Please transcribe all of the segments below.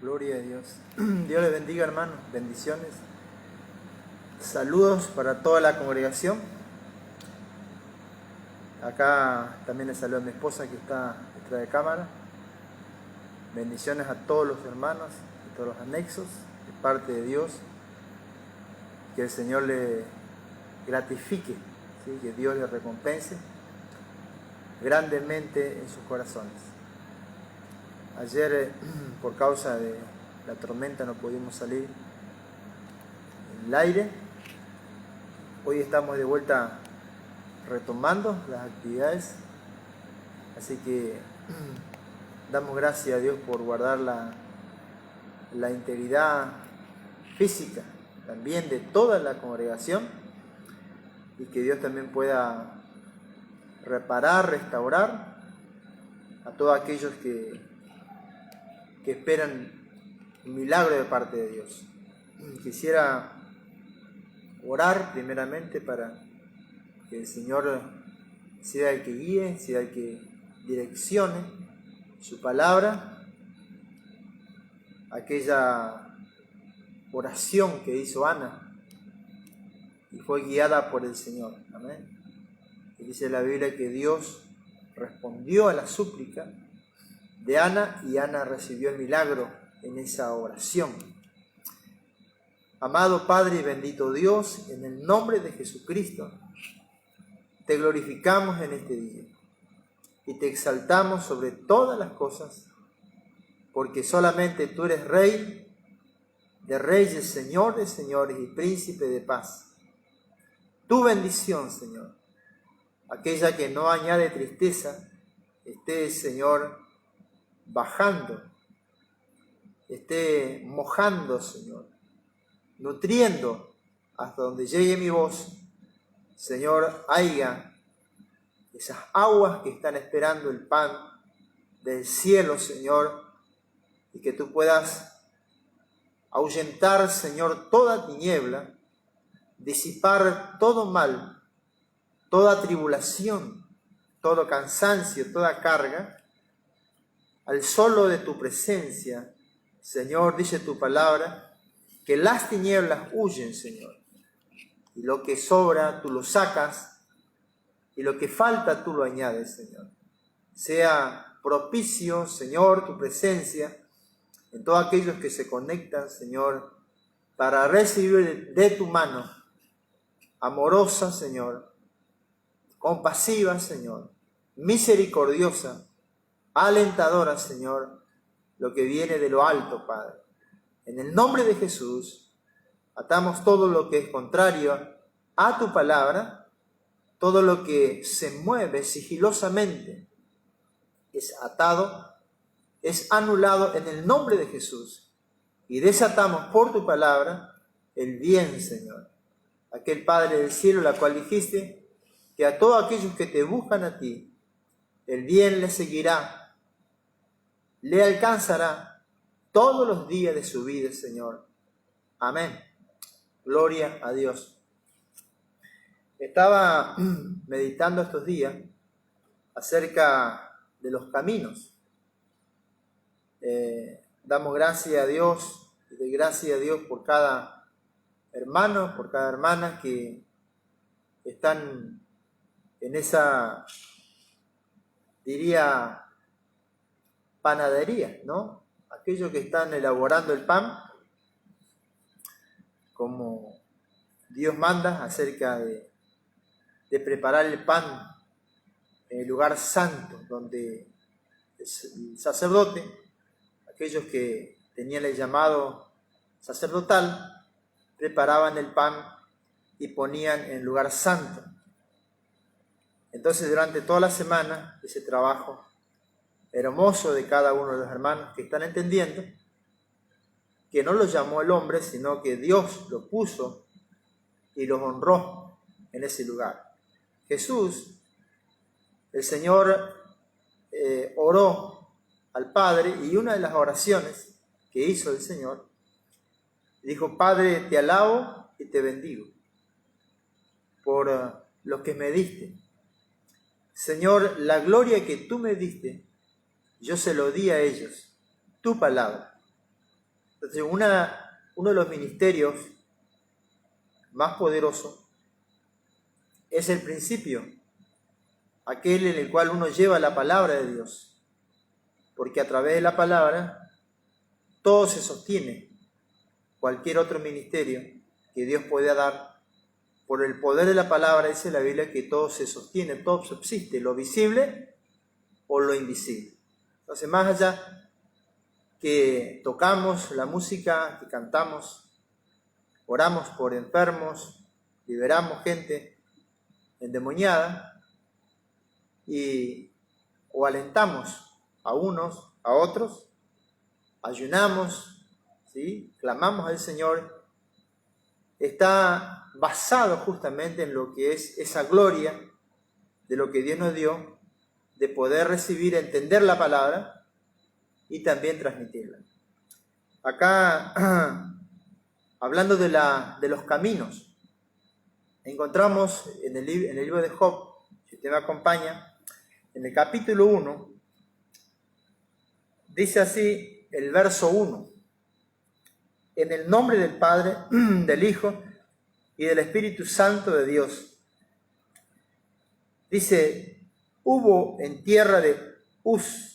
Gloria a Dios. Dios les bendiga, hermanos. Bendiciones. Saludos para toda la congregación. Acá también les saludo a mi esposa que está detrás de cámara. Bendiciones a todos los hermanos y todos los anexos de parte de Dios. Que el Señor le gratifique, ¿sí? Que Dios le recompense grandemente en sus corazones. Ayer, por causa de la tormenta, no pudimos salir en el aire. Hoy estamos de vuelta retomando las actividades. Así que damos gracias a Dios por guardar la integridad física también de toda la congregación, y que Dios también pueda reparar, restaurar a todos aquellos que esperan un milagro de parte de Dios. Quisiera orar primeramente para que el Señor sea el que guíe, sea el que direccione su palabra, aquella oración que hizo Ana y fue guiada por el Señor. Amén. Y dice la Biblia que Dios respondió a la súplica de Ana y Ana recibió el milagro en esa oración. Amado Padre y bendito Dios, en el nombre de Jesucristo, te glorificamos en este día y te exaltamos sobre todas las cosas, porque solamente tú eres Rey de reyes, Señor de señores y Príncipe de paz. Tu bendición, Señor, aquella que no añade tristeza, esté, Señor, bajando, esté mojando, Señor, nutriendo hasta donde llegue mi voz. Señor, haya esas aguas que están esperando el pan del cielo, Señor, y que tú puedas ahuyentar, Señor, toda tiniebla, disipar todo mal, toda tribulación, todo cansancio, toda carga, al solo de tu presencia. Señor, dice tu palabra, que las tinieblas huyen, Señor, y lo que sobra tú lo sacas, y lo que falta tú lo añades, Señor. Sea propicio, Señor, tu presencia en todos aquellos que se conectan, Señor, para recibir de tu mano, amorosa, Señor, compasiva, Señor, misericordiosa, alentadora, Señor, lo que viene de lo alto, Padre. En el nombre de Jesús, atamos todo lo que es contrario a tu palabra, todo lo que se mueve sigilosamente es atado, es anulado en el nombre de Jesús, y desatamos por tu palabra el bien, Señor. Aquel Padre del cielo, la cual dijiste que a todos aquellos que te buscan a ti, el bien les seguirá, le alcanzará todos los días de su vida, Señor. Amén. Gloria a Dios. Estaba meditando estos días acerca de los caminos. Damos gracias a Dios, y doy gracias a Dios por cada hermano, por cada hermana que están en esa, diría, panadería, ¿no? Aquellos que están elaborando el pan, como Dios manda, acerca de preparar el pan en el lugar santo, donde el sacerdote, aquellos que tenían el llamado sacerdotal, preparaban el pan y ponían en el lugar santo. Entonces, durante toda la semana, ese trabajo hermoso de cada uno de los hermanos que están entendiendo que no los llamó el hombre, sino que Dios lo puso y los honró en ese lugar. Jesús, el Señor, oró al Padre, y una de las oraciones que hizo el Señor, dijo: Padre, te alabo y te bendigo por lo que me diste. Señor, la gloria que tú me diste, yo se lo di a ellos, tu palabra. Entonces, uno de los ministerios más poderosos es el principio, aquel en el cual uno lleva la palabra de Dios, porque a través de la palabra todo se sostiene. Cualquier otro ministerio que Dios pueda dar, por el poder de la palabra, dice la Biblia que todo se sostiene, todo subsiste, lo visible o lo invisible. Entonces, más allá que tocamos la música, que cantamos, oramos por enfermos, liberamos gente endemoniada o alentamos a unos, a otros, ayunamos, ¿sí? Clamamos al Señor, está basado justamente en lo que es esa gloria de lo que Dios nos dio, de poder recibir, entender la palabra y también transmitirla. Acá, hablando de los caminos, encontramos en el libro de Job, si usted me acompaña, en el capítulo 1, dice así el verso 1: en el nombre del Padre, del Hijo y del Espíritu Santo de Dios. Dice, hubo en tierra de Uz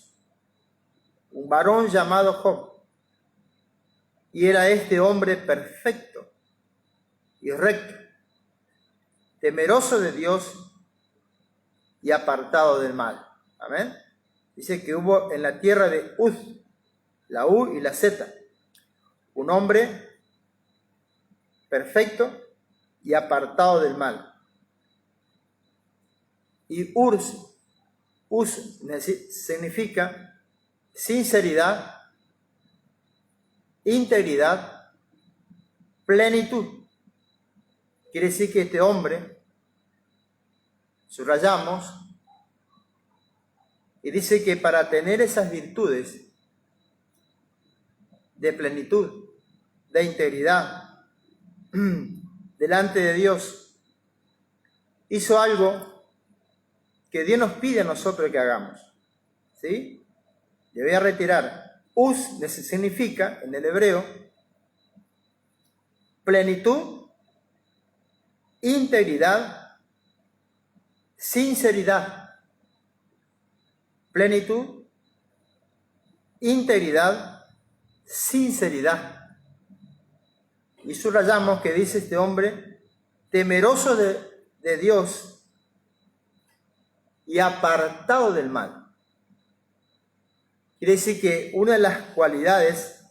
un varón llamado Job, y era este hombre perfecto y recto, temeroso de Dios y apartado del mal. Amén. Dice que hubo en la tierra de Uz, la U y la Z, un hombre perfecto y apartado del mal. Y Uz significa sinceridad, integridad, plenitud. Quiere decir que este hombre, subrayamos, y dice que para tener esas virtudes de plenitud, de integridad, delante de Dios, hizo algo que Dios nos pide a nosotros que hagamos. ¿Sí? Le voy a retirar. Uz significa, en el hebreo, plenitud, integridad, sinceridad. Plenitud, integridad, sinceridad. Y subrayamos que dice este hombre, temeroso de Dios y apartado del mal. Quiere decir que una de las cualidades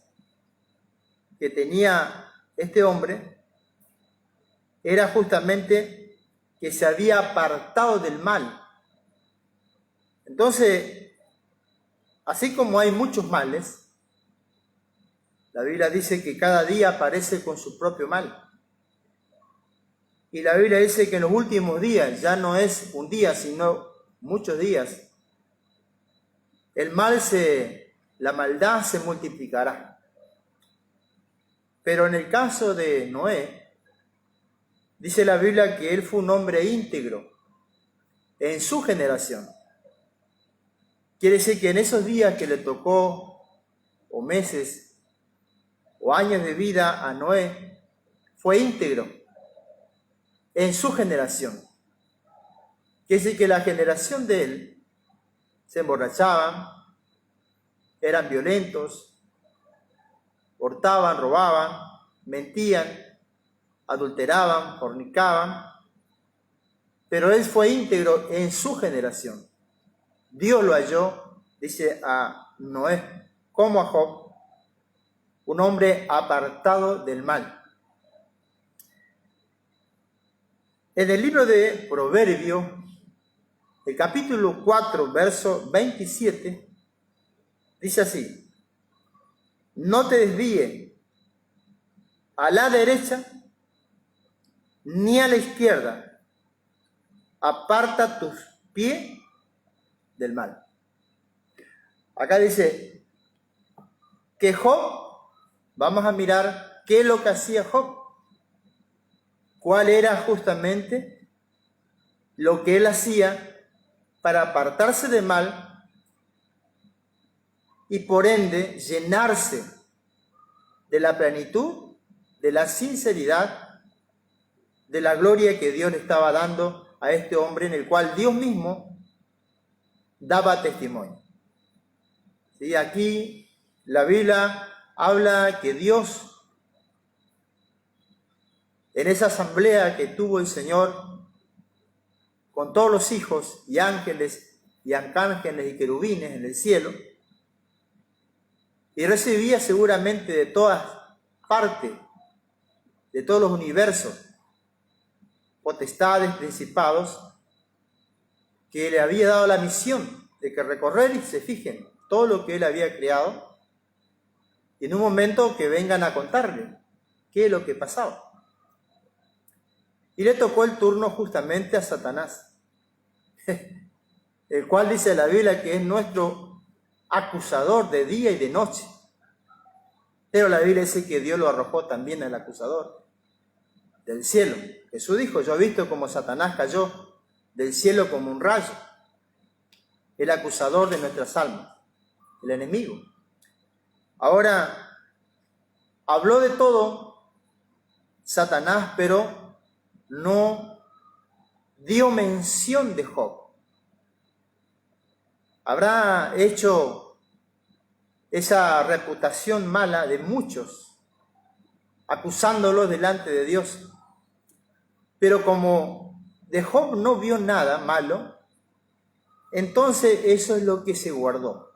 que tenía este hombre era justamente que se había apartado del mal. Entonces, así como hay muchos males, la Biblia dice que cada día aparece con su propio mal. Y la Biblia dice que en los últimos días, ya no es un día, sino muchos días, la maldad se multiplicará. Pero en el caso de Noé, dice la Biblia que él fue un hombre íntegro en su generación. Quiere decir que en esos días que le tocó, o meses, o años de vida a Noé, fue íntegro en su generación. Quiere decir que la generación de él se emborrachaban, eran violentos, hurtaban, robaban, mentían, adulteraban, fornicaban, pero él fue íntegro en su generación. Dios lo halló, dice a Noé, como a Job, un hombre apartado del mal. En el libro de Proverbios, el capítulo 4, verso 27, dice así: no te desvíes a la derecha ni a la izquierda, aparta tus pies del mal. Acá dice que Job, vamos a mirar qué es lo que hacía Job, cuál era justamente lo que él hacía para apartarse del mal y por ende llenarse de la plenitud, de la sinceridad, de la gloria que Dios le estaba dando a este hombre, en el cual Dios mismo daba testimonio. ¿Sí? Aquí la Biblia habla que Dios, en esa asamblea que tuvo el Señor con todos los hijos y ángeles y arcángeles y querubines en el cielo, y recibía seguramente de todas partes, de todos los universos, potestades, principados, que le había dado la misión de que recorrer y se fijen todo lo que él había creado, y en un momento que vengan a contarle qué es lo que pasaba. Y le tocó el turno justamente a Satanás, el cual dice la Biblia que es nuestro acusador de día y de noche. Pero la Biblia dice que Dios lo arrojó también al acusador del cielo. Jesús dijo: yo he visto como Satanás cayó del cielo como un rayo. El acusador de nuestras almas, el enemigo. Ahora, habló de todo Satanás, pero no dio mención de Job. Habrá hecho esa reputación mala de muchos, acusándolos delante de Dios. Pero como de Job no vio nada malo, entonces eso es lo que se guardó.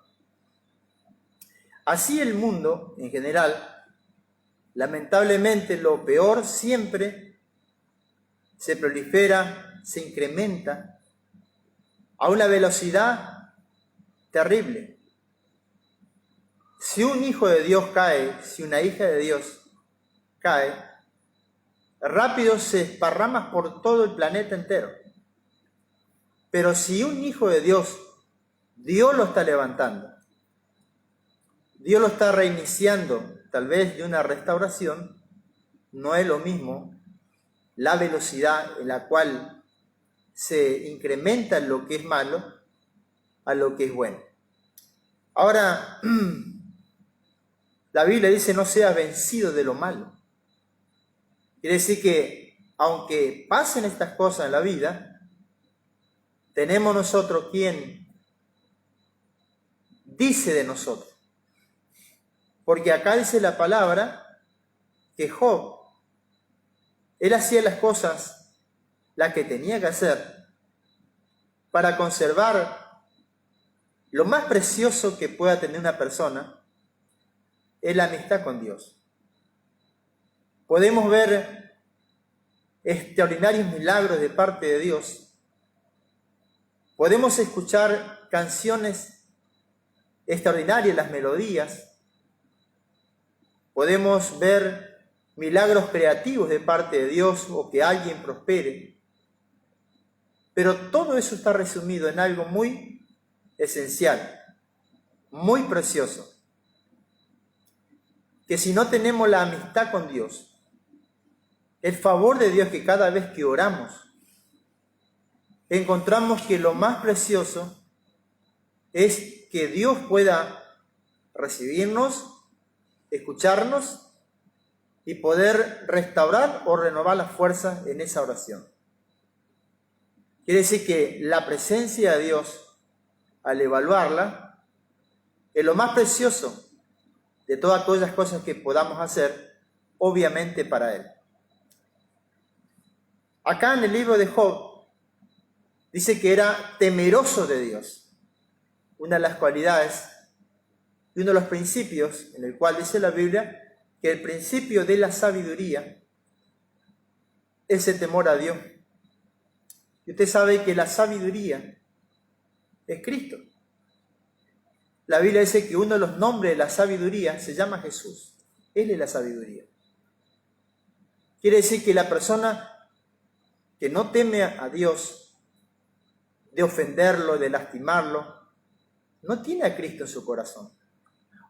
Así el mundo en general, lamentablemente lo peor siempre se prolifera, se incrementa a una velocidad terrible. Si un hijo de Dios cae, si una hija de Dios cae, rápido se esparrama por todo el planeta entero. Pero si un hijo de Dios, Dios lo está levantando, Dios lo está reiniciando, tal vez de una restauración, no es lo mismo la velocidad en la cual se incrementa lo que es malo a lo que es bueno. Ahora, la Biblia dice: no seas vencido de lo malo. Quiere decir que aunque pasen estas cosas en la vida, tenemos nosotros quien dice de nosotros. Porque acá dice la palabra que Job, él hacía las cosas, las que tenía que hacer, para conservar lo más precioso que pueda tener una persona, es la amistad con Dios. Podemos ver extraordinarios milagros de parte de Dios. Podemos escuchar canciones extraordinarias, las melodías. Podemos ver milagros creativos de parte de Dios o que alguien prospere. Pero todo eso está resumido en algo muy esencial, muy precioso. Que si no tenemos la amistad con Dios, el favor de Dios, que cada vez que oramos, encontramos que lo más precioso es que Dios pueda recibirnos, escucharnos y poder restaurar o renovar las fuerzas en esa oración. Quiere decir que la presencia de Dios, al evaluarla, es lo más precioso de todas aquellas cosas que podamos hacer, obviamente para Él. Acá en el libro de Job dice que era temeroso de Dios. Una de las cualidades y uno de los principios en el cual dice la Biblia que el principio de la sabiduría es el temor a Dios. Y usted sabe que la sabiduría es Cristo. La Biblia dice que uno de los nombres de la sabiduría se llama Jesús. Él es la sabiduría. Quiere decir que la persona que no teme a Dios, de ofenderlo, de lastimarlo, no tiene a Cristo en su corazón.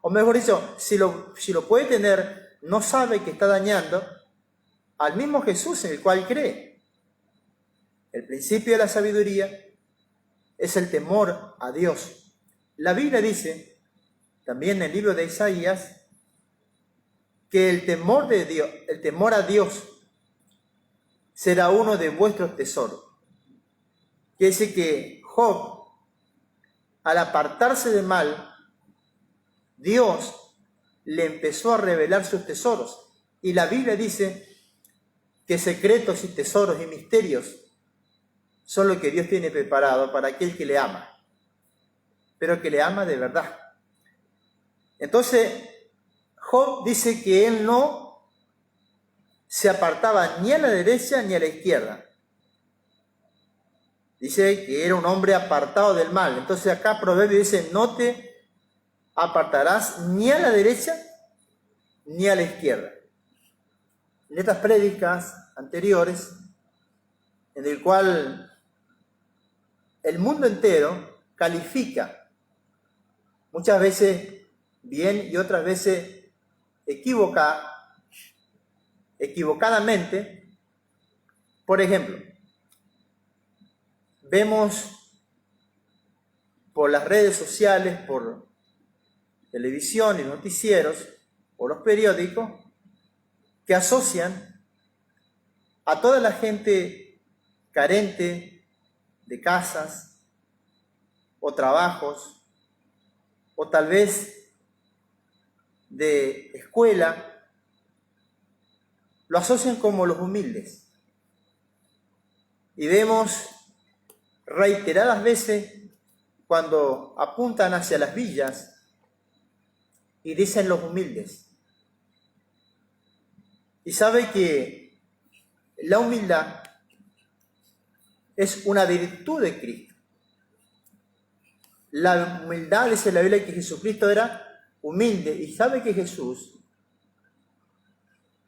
O mejor dicho, si lo puede tener, no sabe que está dañando al mismo Jesús en el cual cree. El principio de la sabiduría es el temor a Dios. La Biblia dice, también en el libro de Isaías, que el temor de Dios, el temor a Dios será uno de vuestros tesoros. Quiere decir que Job, al apartarse del mal, Dios le empezó a revelar sus tesoros. Y la Biblia dice que secretos y tesoros y misterios son lo que Dios tiene preparado para aquel que le ama, pero que le ama de verdad. Entonces, Job dice que él no se apartaba ni a la derecha ni a la izquierda. Dice que era un hombre apartado del mal. Entonces acá Proverbio dice, no te apartarás ni a la derecha ni a la izquierda. En estas prédicas anteriores, en el cual el mundo entero califica, muchas veces bien y otras veces equivocadamente. Por ejemplo, vemos por las redes sociales, por televisión y noticieros, por los periódicos, que asocian a toda la gente carente de casas o trabajos, o tal vez de escuela, lo asocian como los humildes. Y vemos reiteradas veces cuando apuntan hacia las villas y dicen los humildes. Y sabe que la humildad es una virtud de Cristo. La humildad, dice la Biblia, que Jesucristo era humilde. Y sabe que Jesús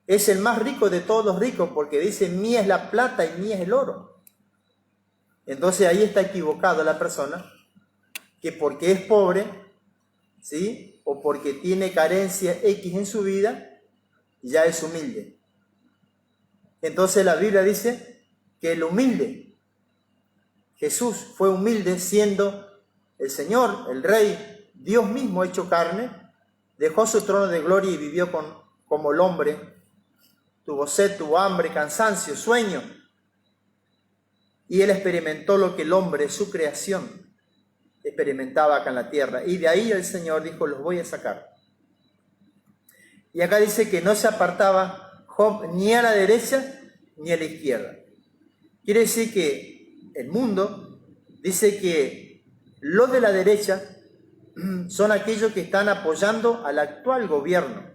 es el más rico de todos los ricos, porque dice, mía es la plata y mía es el oro. Entonces ahí está equivocado la persona, que porque es pobre, ¿sí?, o porque tiene carencia X en su vida, ya es humilde. Entonces la Biblia dice que el humilde, Jesús fue humilde siendo el Señor, el Rey, Dios mismo hecho carne, dejó su trono de gloria y vivió como el hombre. Tuvo sed, tuvo hambre, cansancio, sueño. Y él experimentó lo que el hombre, su creación, experimentaba acá en la tierra. Y de ahí el Señor dijo, los voy a sacar. Y acá dice que no se apartaba Job ni a la derecha ni a la izquierda. Quiere decir que el mundo dice que los de la derecha son aquellos que están apoyando al actual gobierno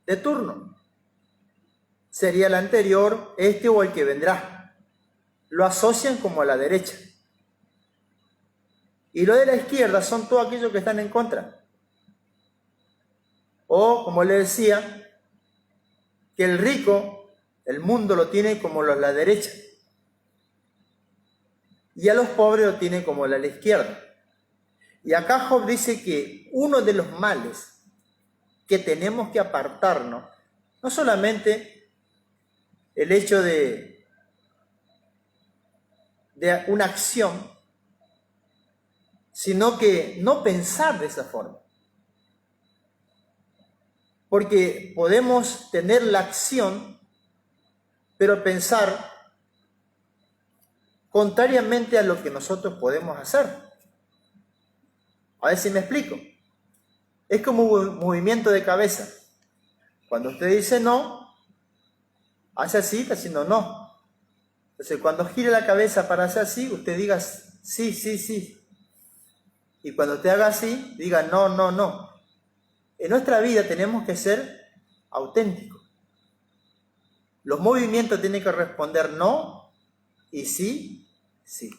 de turno. Sería el anterior, este o el que vendrá. Lo asocian como a la derecha. Y los de la izquierda son todos aquellos que están en contra. O, como le decía, que el rico, el mundo lo tiene como los de la derecha. Y a los pobres lo tiene como la izquierda. Y acá Job dice que uno de los males que tenemos que apartarnos, no solamente el hecho de una acción, sino que no pensar de esa forma. Porque podemos tener la acción, pero pensar contrariamente a lo que nosotros podemos hacer. A ver si me explico. Es como un movimiento de cabeza. Cuando usted dice no, hace así, está haciendo no. Entonces, cuando gire la cabeza para hacer así, usted diga sí, sí, sí. Y cuando usted haga así, diga no, no, no. En nuestra vida tenemos que ser auténticos. Los movimientos tienen que responder no y sí, sí.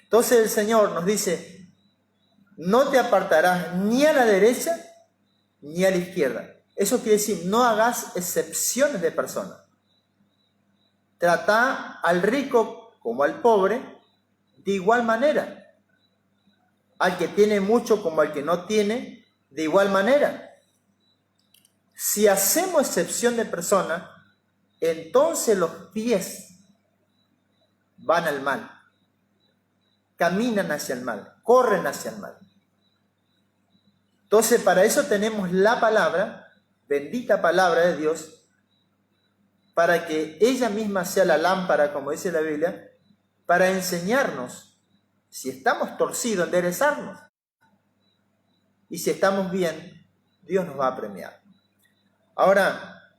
Entonces el Señor nos dice, no te apartarás ni a la derecha ni a la izquierda. Eso quiere decir, no hagas excepciones de personas. Trata al rico como al pobre de igual manera. Al que tiene mucho como al que no tiene, de igual manera. Si hacemos excepción de personas, entonces los pies van al mal. Caminan hacia el mal, corren hacia el mal. Entonces, para eso tenemos la palabra, bendita palabra de Dios, para que ella misma sea la lámpara, como dice la Biblia, para enseñarnos, si estamos torcidos, enderezarnos. Y si estamos bien, Dios nos va a premiar. Ahora,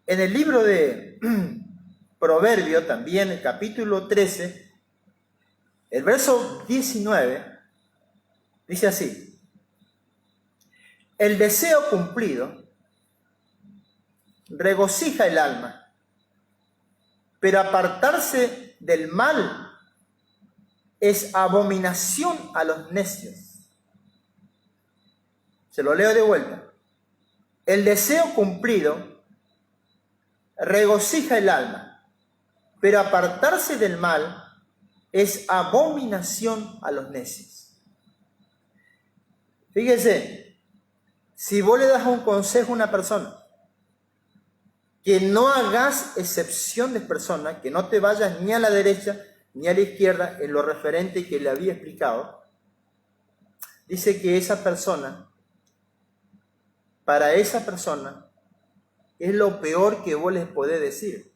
en el libro de Proverbio, también el capítulo 13, el verso 19, dice así: el deseo cumplido regocija el alma, pero apartarse del mal es abominación a los necios. Se lo leo de vuelta. El deseo cumplido regocija el alma, pero apartarse del mal es abominación a los necios. Fíjese, si vos le das un consejo a una persona, que no hagas excepción de persona, que no te vayas ni a la derecha ni a la izquierda en lo referente que le había explicado, dice que esa persona, para esa persona, es lo peor que vos les podés decir.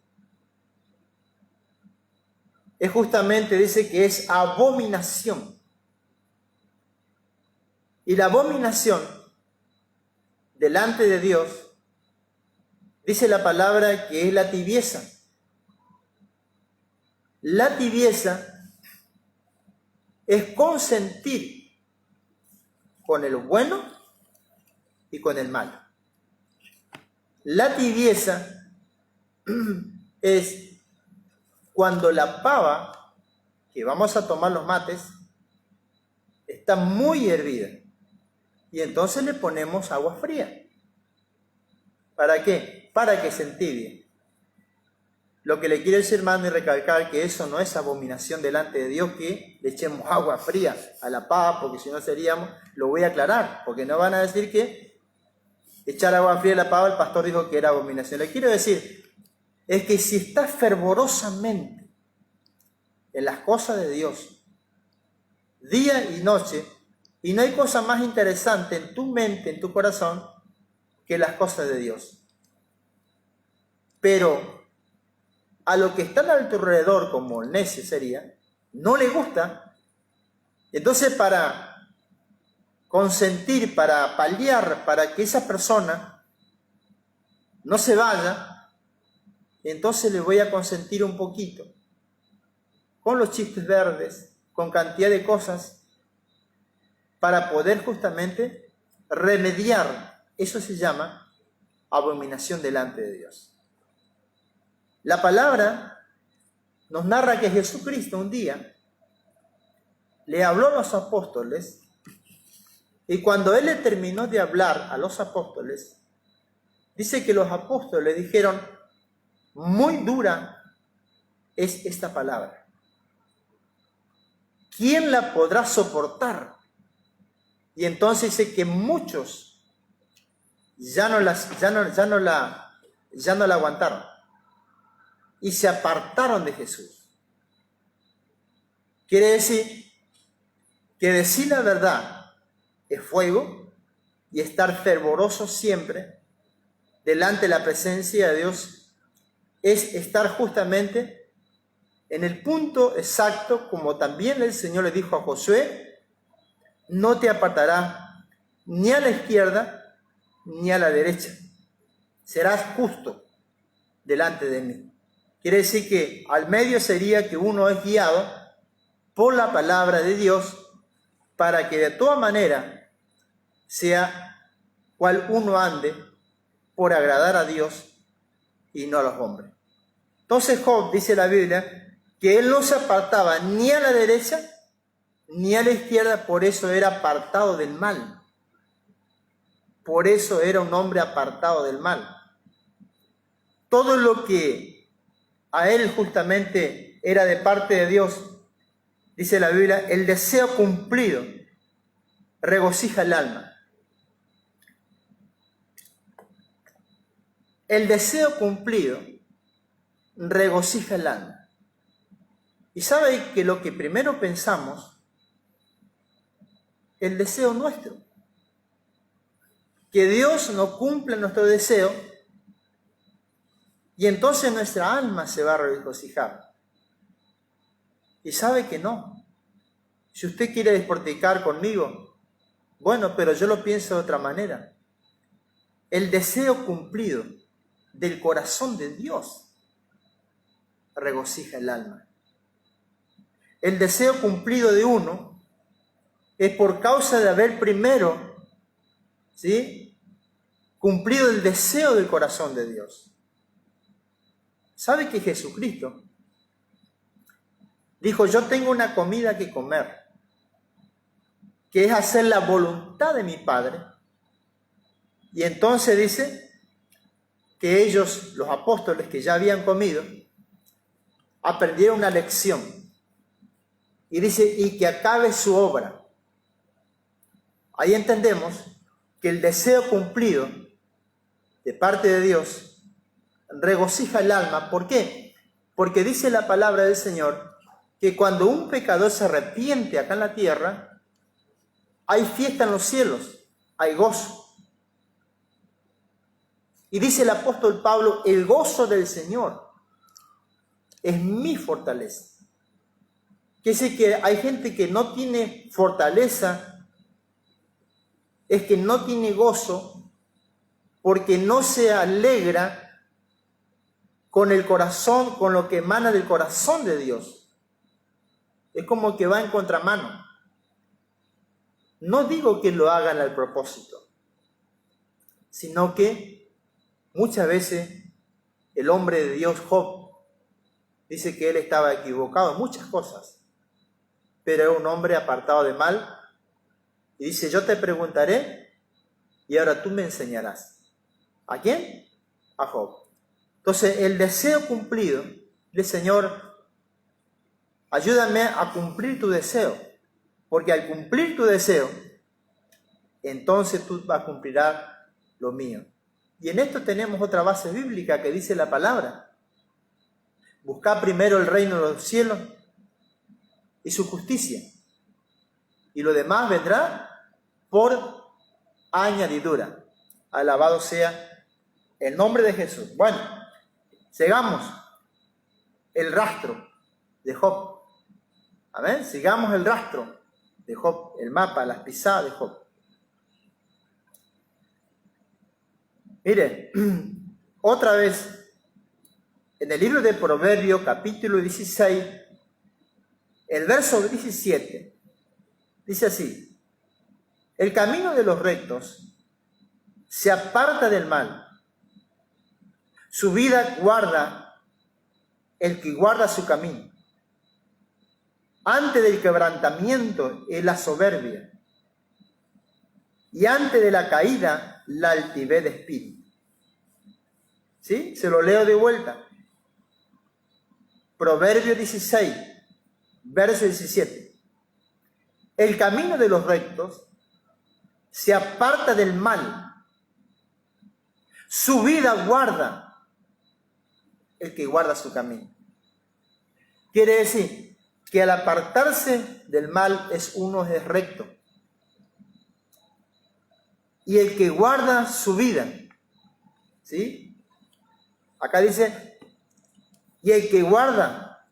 Es justamente, dice que es abominación. Y la abominación delante de Dios, dice la palabra que es la tibieza. La tibieza es consentir con el bueno y con el malo. La tibieza es cuando la pava, que vamos a tomar los mates, está muy hervida. Y entonces le ponemos agua fría. ¿Para qué? Para que se entibie. Lo que le quiero decir, hermano, y recalcar que eso no es abominación delante de Dios, que le echemos agua fría a la pava, porque si no seríamos, lo voy a aclarar, porque no van a decir que echar agua fría a la pava, el pastor dijo que era abominación. Le quiero decir, es que si estás fervorosamente en las cosas de Dios, día y noche, y no hay cosa más interesante en tu mente, en tu corazón, que las cosas de Dios. Pero a lo que están a tu alrededor, como el necio sería, no le gusta. Entonces, para consentir, para paliar, para que esa persona no se vaya, entonces le voy a consentir un poquito, con los chistes verdes, con cantidad de cosas, para poder justamente remediar. Eso se llama abominación delante de Dios. La palabra nos narra que Jesucristo un día le habló a los apóstoles, y cuando Él le terminó de hablar a los apóstoles, dice que los apóstoles dijeron: muy dura es esta palabra. ¿Quién la podrá soportar? Y entonces dice que muchos ya no la aguantaron y se apartaron de Jesús. Quiere decir que decir la verdad es fuego, y estar fervoroso siempre delante de la presencia de Dios es estar justamente en el punto exacto, como también el Señor le dijo a Josué: no te apartarás ni a la izquierda ni a la derecha, serás justo delante de mí. Quiere decir que al medio sería que uno es guiado por la palabra de Dios, para que de toda manera sea cual uno ande por agradar a Dios y no a los hombres. Entonces Job, dice la Biblia, que él no se apartaba ni a la derecha ni a la izquierda, por eso era apartado del mal. Por eso era un hombre apartado del mal. Todo lo que a él justamente era de parte de Dios, dice la Biblia, el deseo cumplido regocija el alma. El deseo cumplido regocija el alma. Y sabe que lo que primero pensamos el deseo nuestro. Que Dios no cumpla nuestro deseo y entonces nuestra alma se va a regocijar. Y sabe que no. Si usted quiere despotricar conmigo, bueno, pero yo lo pienso de otra manera. El deseo cumplido del corazón de Dios regocija el alma. El deseo cumplido de uno es por causa de haber primero, ¿sí?, cumplido el deseo del corazón de Dios. ¿Sabe que Jesucristo dijo: yo tengo una comida que comer, que es hacer la voluntad de mi Padre? Y entonces dice que ellos, los apóstoles que ya habían comido, aprendieron una lección. Y dice: y que acabe su obra. Ahí entendemos que el deseo cumplido de parte de Dios regocija el alma. ¿Por qué? Porque dice la palabra del Señor que cuando un pecador se arrepiente acá en la tierra, hay fiesta en los cielos, hay gozo. Y dice el apóstol Pablo: el gozo del Señor es mi fortaleza. Que dice que hay gente que no tiene fortaleza, es que no tiene gozo, porque no se alegra con el corazón, con lo que emana del corazón de Dios. Es como que va en contramano. No digo que lo hagan al propósito, sino que muchas veces el hombre de Dios, Job, dice que él estaba equivocado en muchas cosas, pero era un hombre apartado de mal. Y dice: yo te preguntaré y ahora tú me enseñarás. ¿A quién? A Job. Entonces, el deseo cumplido, el Señor, ayúdame a cumplir tu deseo, porque al cumplir tu deseo, entonces tú vas a cumplir lo mío. Y en esto tenemos otra base bíblica que dice la palabra: buscad primero el reino de los cielos y su justicia, y lo demás vendrá por añadidura. Alabado sea el nombre de Jesús. Bueno, sigamos el rastro de Job. Amén. Sigamos el rastro de Job, el mapa, las pisadas de Job. Miren, otra vez, en el libro de Proverbios, capítulo 16, el verso 17, dice así: el camino de los rectos se aparta del mal, su vida guarda el que guarda su camino. Antes del quebrantamiento es la soberbia, y antes de la caída la altivez de espíritu. ¿Sí? Se lo leo de vuelta. Proverbio 16, verso 17. El camino de los rectos se aparta del mal, su vida guarda el que guarda su camino. Quiere decir que al apartarse del mal uno es recto, y el que guarda su vida, ¿sí? Acá dice: y el que guarda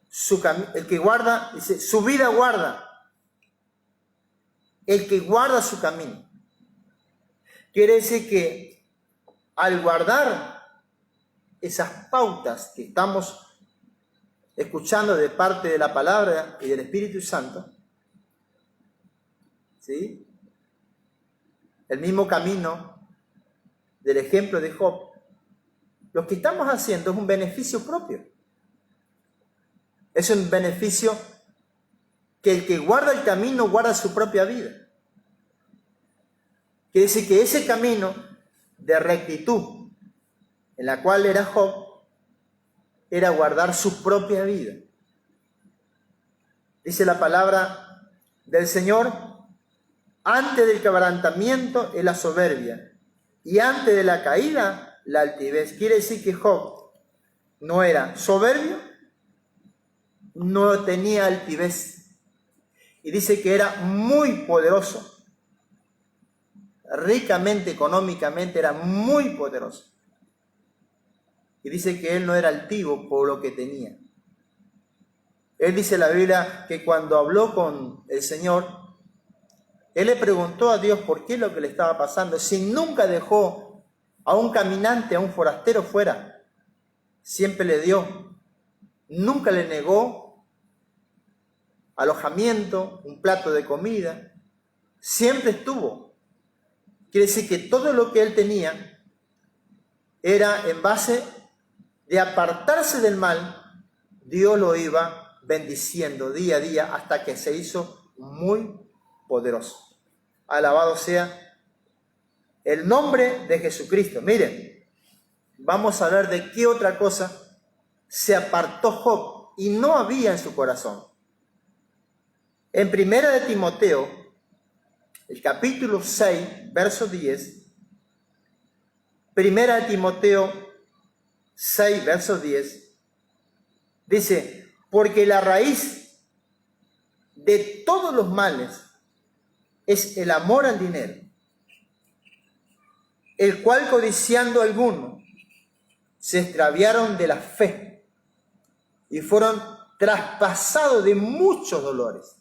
su camino, el que guarda, dice, su vida guarda el que guarda su camino. Quiere decir que al guardar esas pautas que estamos escuchando de parte de la palabra y del Espíritu Santo, ¿sí?, el mismo camino del ejemplo de Job, lo que estamos haciendo es un beneficio propio. Es un beneficio que el que guarda el camino guarda su propia vida. Quiere decir que ese camino de rectitud en la cual era Job, era guardar su propia vida. Dice la palabra del Señor: antes del quebrantamiento es la soberbia, y antes de la caída la altivez. Quiere decir que Job no era soberbio, no tenía altivez. Y dice que era muy poderoso. Ricamente, económicamente, era muy poderoso. Y dice que él no era altivo por lo que tenía. Él dice en la Biblia que cuando habló con el Señor, él le preguntó a Dios por qué lo que le estaba pasando, si nunca dejó a un caminante, a un forastero fuera, siempre le dio, nunca le negó alojamiento, un plato de comida, siempre estuvo. Quiere decir que todo lo que él tenía era en base de apartarse del mal, Dios lo iba bendiciendo día a día hasta que se hizo muy poderoso. Alabado sea el nombre de Jesucristo. Miren, vamos a ver de qué otra cosa se apartó Job y no había en su corazón. En 1 de Timoteo, el capítulo 6, verso 10, 1 de Timoteo 6, verso 10, dice, porque la raíz de todos los males es el amor al dinero, el cual codiciando algunos se extraviaron de la fe y fueron traspasados de muchos dolores.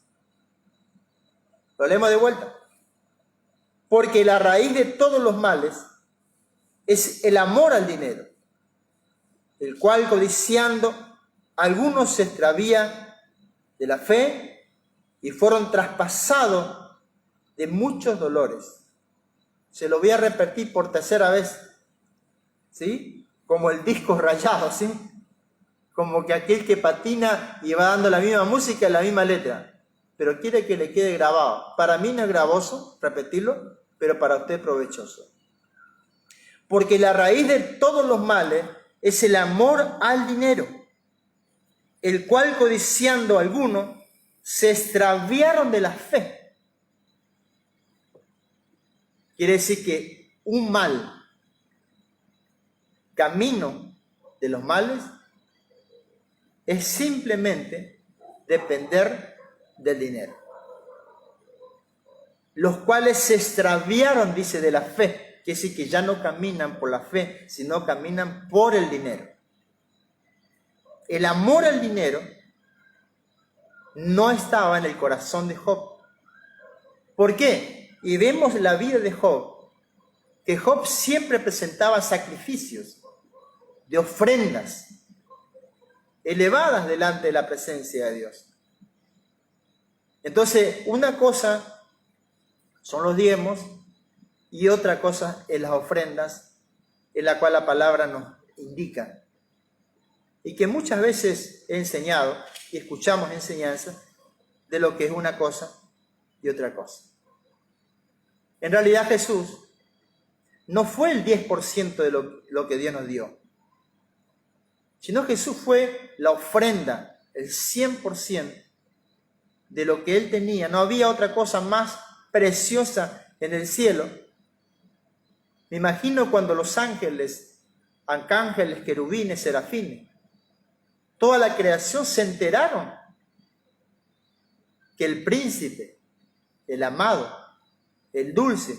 Lo leemos de vuelta. Porque la raíz de todos los males es el amor al dinero, el cual codiciando algunos se extravían de la fe y fueron traspasados de muchos dolores. Se lo voy a repetir por tercera vez, ¿sí? Como el disco rayado, ¿sí? Como que aquel que patina y va dando la misma música y la misma letra, pero quiere que le quede grabado. Para mí no es gravoso repetirlo, pero para usted es provechoso. Porque la raíz de todos los males es el amor al dinero, el cual codiciando algunos se extraviaron de la fe. Quiere decir que un mal, camino de los males, es simplemente depender del dinero. Los cuales se extraviaron, dice, de la fe. Quiere decir que ya no caminan por la fe, sino caminan por el dinero. El amor al dinero no estaba en el corazón de Job. ¿Por qué? Y vemos la vida de Job, que Job siempre presentaba sacrificios de ofrendas elevadas delante de la presencia de Dios. Entonces, una cosa son los diezmos y otra cosa es las ofrendas, en la cual la palabra nos indica. Y que muchas veces he enseñado y escuchamos enseñanzas de lo que es una cosa y otra cosa. En realidad Jesús no fue el 10% de lo que Dios nos dio, sino Jesús fue la ofrenda, el 100% de lo que Él tenía. No había otra cosa más preciosa en el cielo. Me imagino cuando los ángeles, arcángeles, querubines, serafines, toda la creación se enteraron que el príncipe, el amado, el dulce,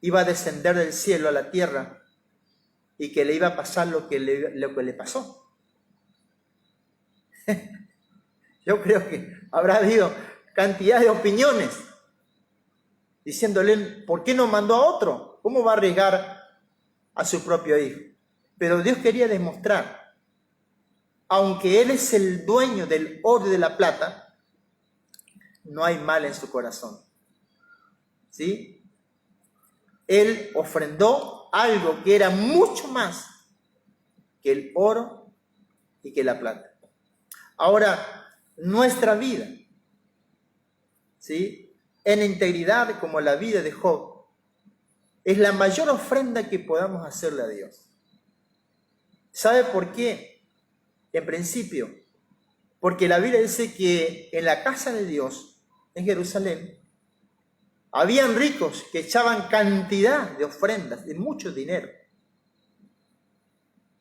iba a descender del cielo a la tierra y que le iba a pasar lo que le pasó. Yo creo que habrá habido cantidad de opiniones diciéndole, ¿por qué no mandó a otro? ¿Cómo va a arriesgar a su propio hijo? Pero Dios quería demostrar, aunque Él es el dueño del oro y de la plata, no hay mal en su corazón. ¿Sí? Él ofrendó algo que era mucho más que el oro y que la plata. Ahora, nuestra vida, ¿sí?, en integridad como la vida de Job, es la mayor ofrenda que podamos hacerle a Dios. ¿Sabe por qué? En principio, porque la Biblia dice que en la casa de Dios, en Jerusalén, habían ricos que echaban cantidad de ofrendas, de mucho dinero.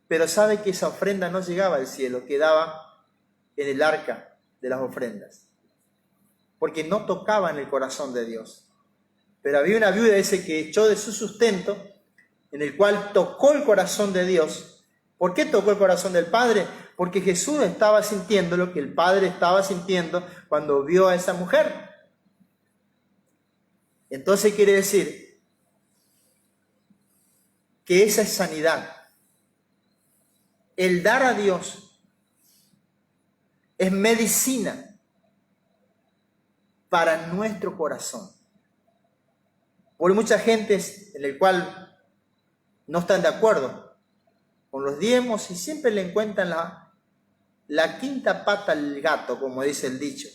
Pero sabe que esa ofrenda no llegaba al cielo, quedaba en el arca de las ofrendas. porque no tocaban el corazón de Dios. Pero había una viuda, dice, que echó de su sustento, en el cual tocó el corazón de Dios. ¿Por qué tocó el corazón del Padre? Porque Jesús estaba sintiendo lo que el Padre estaba sintiendo cuando vio a esa mujer. Entonces quiere decir que esa es sanidad. El dar a Dios es medicina para nuestro corazón. Por mucha gente en el cual no están de acuerdo con los diezmos y siempre le encuentran la quinta pata al gato, como dice el dicho,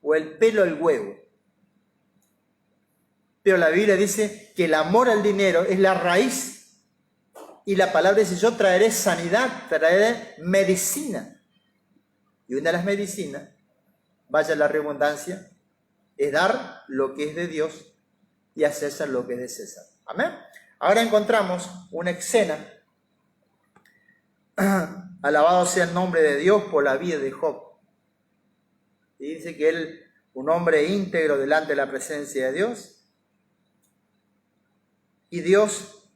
o el pelo al huevo. Pero la Biblia dice que el amor al dinero es la raíz. Y la palabra dice, yo traeré sanidad, traeré medicina. Y una de las medicinas, vaya la redundancia, es dar lo que es de Dios y a César lo que es de César. Amén. Ahora encontramos una escena. Alabado sea el nombre de Dios por la vida de Job. Y dice que él, un hombre íntegro delante de la presencia de Dios. Y Dios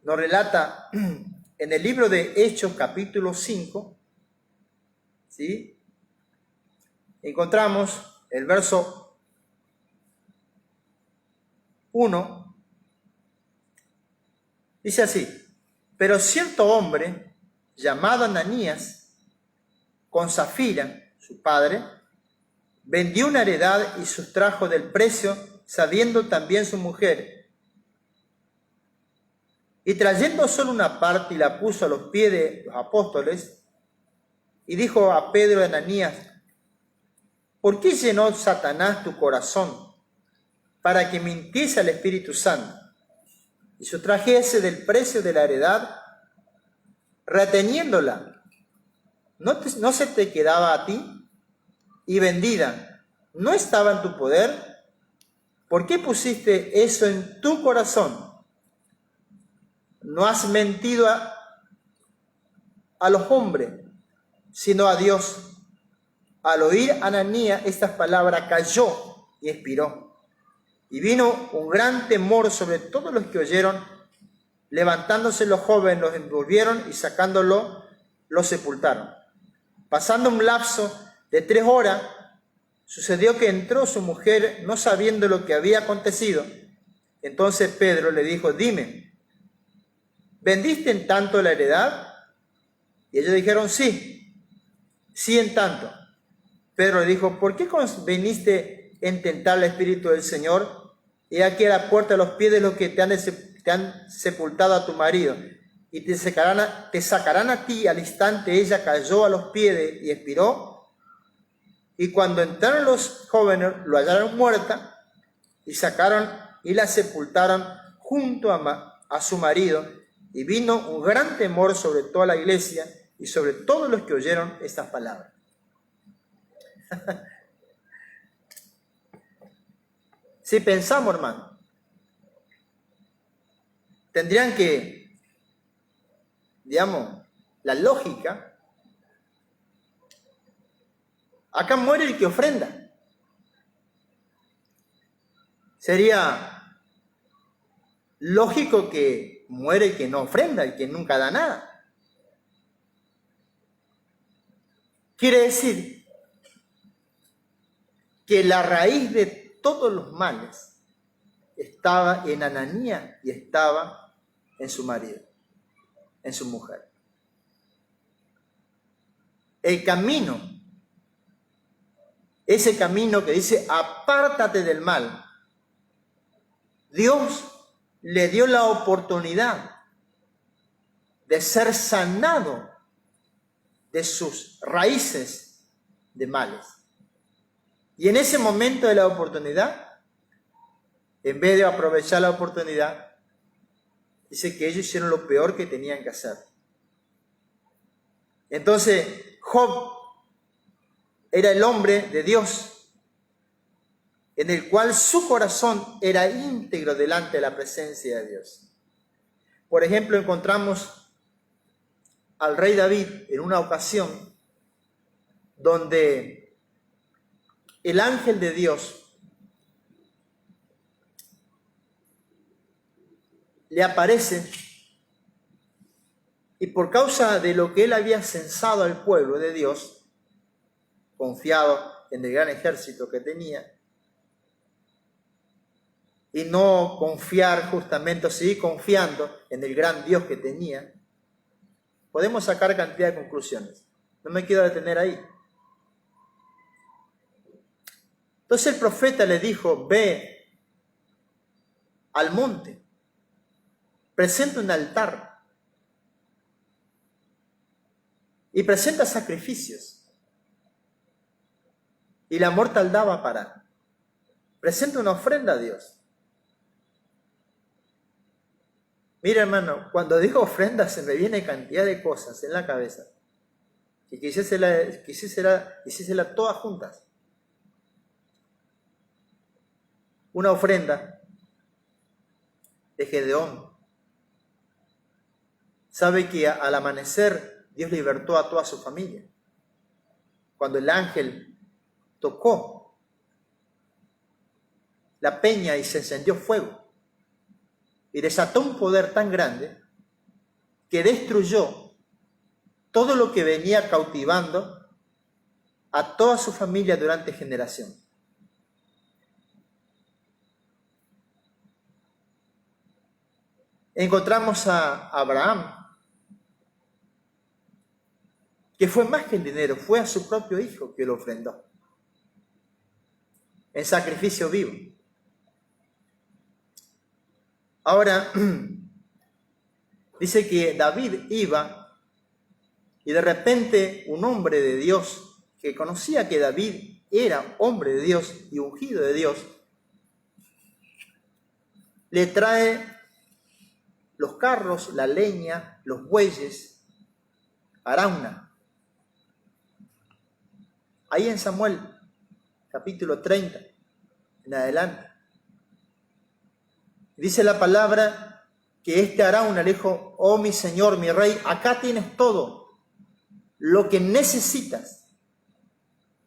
nos relata en el libro de Hechos, capítulo 5, ¿sí? Encontramos el verso 1, dice así: pero cierto hombre llamado Ananías, con Zafira, su padre, vendió una heredad y sustrajo del precio, sabiendo también su mujer. Y trayendo solo una parte y la puso a los pies de los apóstoles, y dijo a Pedro y Ananías: ¿por qué llenó Satanás tu corazón para que mintiese al Espíritu Santo y sustrajese del precio de la heredad, reteniéndola? ¿No se te quedaba a ti? Y vendida, ¿no estaba en tu poder? ¿Por qué pusiste eso en tu corazón? No has mentido a los hombres, sino a Dios. Al oír Ananías estas palabras, cayó y expiró. Y vino un gran temor sobre todos los que oyeron. Levantándose los jóvenes, los envolvieron y sacándolo, lo sepultaron. Pasando un lapso de 3 horas, sucedió que entró su mujer, no sabiendo lo que había acontecido. Entonces Pedro le dijo: dime, ¿vendiste en tanto la heredad? Y ellos dijeron: sí en tanto. Pedro le dijo: ¿por qué viniste a tentar al Espíritu del Señor? Y aquí a la puerta de los pies de los que te han sepultado a tu marido, y te sacarán a ti. Al instante ella cayó a los pies y expiró. Y cuando entraron los jóvenes, lo hallaron muerta, y sacaron y la sepultaron junto a su marido. Y vino un gran temor sobre toda la iglesia y sobre todos los que oyeron estas palabras. Si pensamos, hermano, tendrían que, digamos, la lógica, acá muere el que ofrenda. Sería lógico que muere el que no ofrenda, el que nunca da nada. Quiere decir que la raíz de todos los males estaba en Ananías y estaba en su marido, en su mujer. El camino, ese camino que dice: apártate del mal, Dios le dio la oportunidad de ser sanado de sus raíces de males. Y en ese momento de la oportunidad, en vez de aprovechar la oportunidad, dice que ellos hicieron lo peor que tenían que hacer. Entonces, Job era el hombre de Dios, en el cual su corazón era íntegro delante de la presencia de Dios. Por ejemplo, encontramos al rey David en una ocasión donde el ángel de Dios le aparece y por causa de lo que él había censado al pueblo de Dios, confiado en el gran ejército que tenía, y no confiar justamente, o seguir confiando en el gran Dios que tenía, podemos sacar cantidad de conclusiones. No me quiero detener ahí. Entonces el profeta le dijo, ve al monte, presenta un altar y presenta sacrificios. Y la mortandad va a parar. Presenta una ofrenda a Dios. Mira, hermano, cuando digo ofrenda se me viene cantidad de cosas en la cabeza. Que quisiésela todas juntas. Una ofrenda de Gedeón. Sabe que al amanecer Dios libertó a toda su familia. Cuando el ángel tocó la peña y se encendió fuego y desató un poder tan grande que destruyó todo lo que venía cautivando a toda su familia durante generación. Encontramos a Abraham, que fue más que el dinero, fue a su propio hijo que lo ofrendó en sacrificio vivo. Ahora, dice que David iba y de repente un hombre de Dios que conocía que David era hombre de Dios y ungido de Dios, le trae los carros, la leña, los bueyes, Arauna. Ahí en Samuel, capítulo 30, en adelante. Dice la palabra que este Arauna le dijo, oh mi señor, mi rey, acá tienes todo lo que necesitas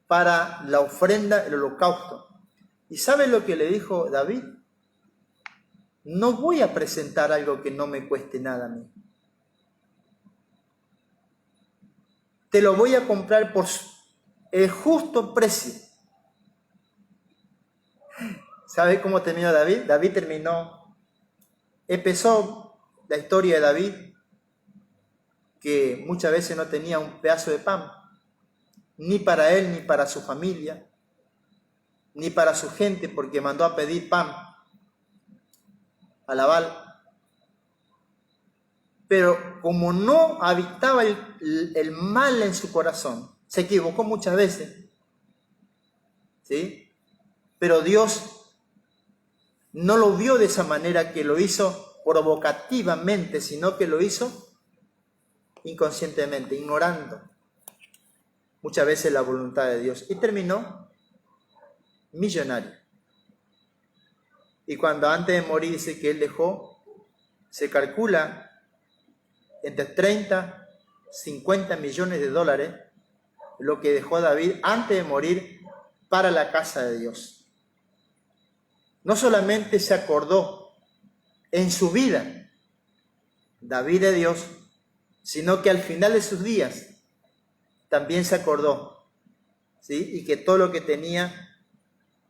para la ofrenda, el holocausto. ¿Y sabe lo que le dijo David? No voy a presentar algo que no me cueste nada a mí. Te lo voy a comprar por el justo precio. ¿Sabe cómo terminó David? Empezó la historia de David, que muchas veces no tenía un pedazo de pan, ni para él, ni para su familia, ni para su gente, porque mandó a pedir pan a Nabal. Pero como no habitaba el mal en su corazón, se equivocó muchas veces, ¿sí? Pero Dios no lo vio de esa manera, que lo hizo provocativamente, sino que lo hizo inconscientemente, ignorando muchas veces la voluntad de Dios. Y terminó millonario. Y cuando antes de morir dice que él dejó, se calcula entre 30, 50 millones de dólares, lo que dejó David antes de morir para la casa de Dios. No solamente se acordó en su vida David de Dios, sino que al final de sus días también se acordó, ¿sí? Y que todo lo que tenía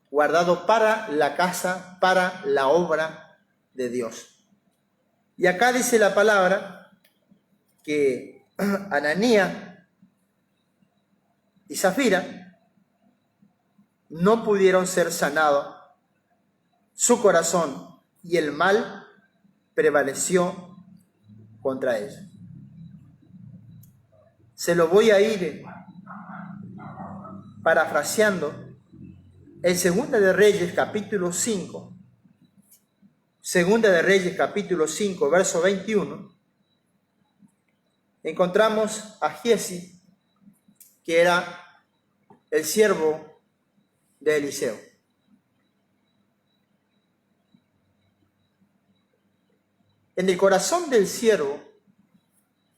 guardado para la casa, para la obra de Dios. Y acá dice la palabra que Ananías y Zafira no pudieron ser sanados su corazón, y el mal prevaleció contra ellos. Se lo voy a ir parafraseando en Segunda de Reyes capítulo 5. Segunda de Reyes capítulo 5, verso 21. Encontramos a Giezi, que era el siervo de Eliseo. En el corazón del siervo,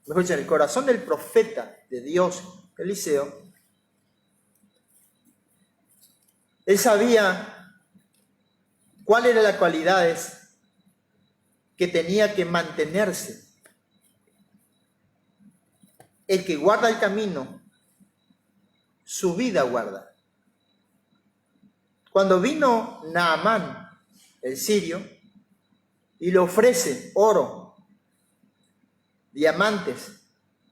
mejor dicho, en el corazón del profeta de Dios, Eliseo, Él sabía cuáles eran las cualidades que tenía que mantenerse. El que guarda el camino, su vida guarda. Cuando vino Naamán, el sirio, y le ofrece oro, diamantes,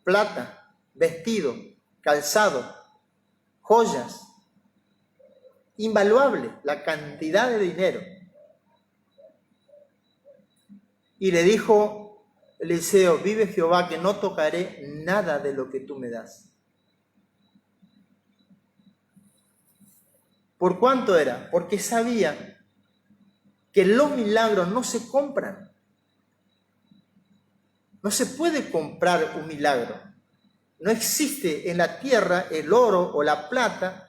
plata, vestido, calzado, joyas, invaluable la cantidad de dinero. Y le dijo Eliseo, vive Jehová que no tocaré nada de lo que tú me das. ¿Por cuánto era? Porque sabía que los milagros no se compran. No se puede comprar un milagro. No existe en la tierra el oro o la plata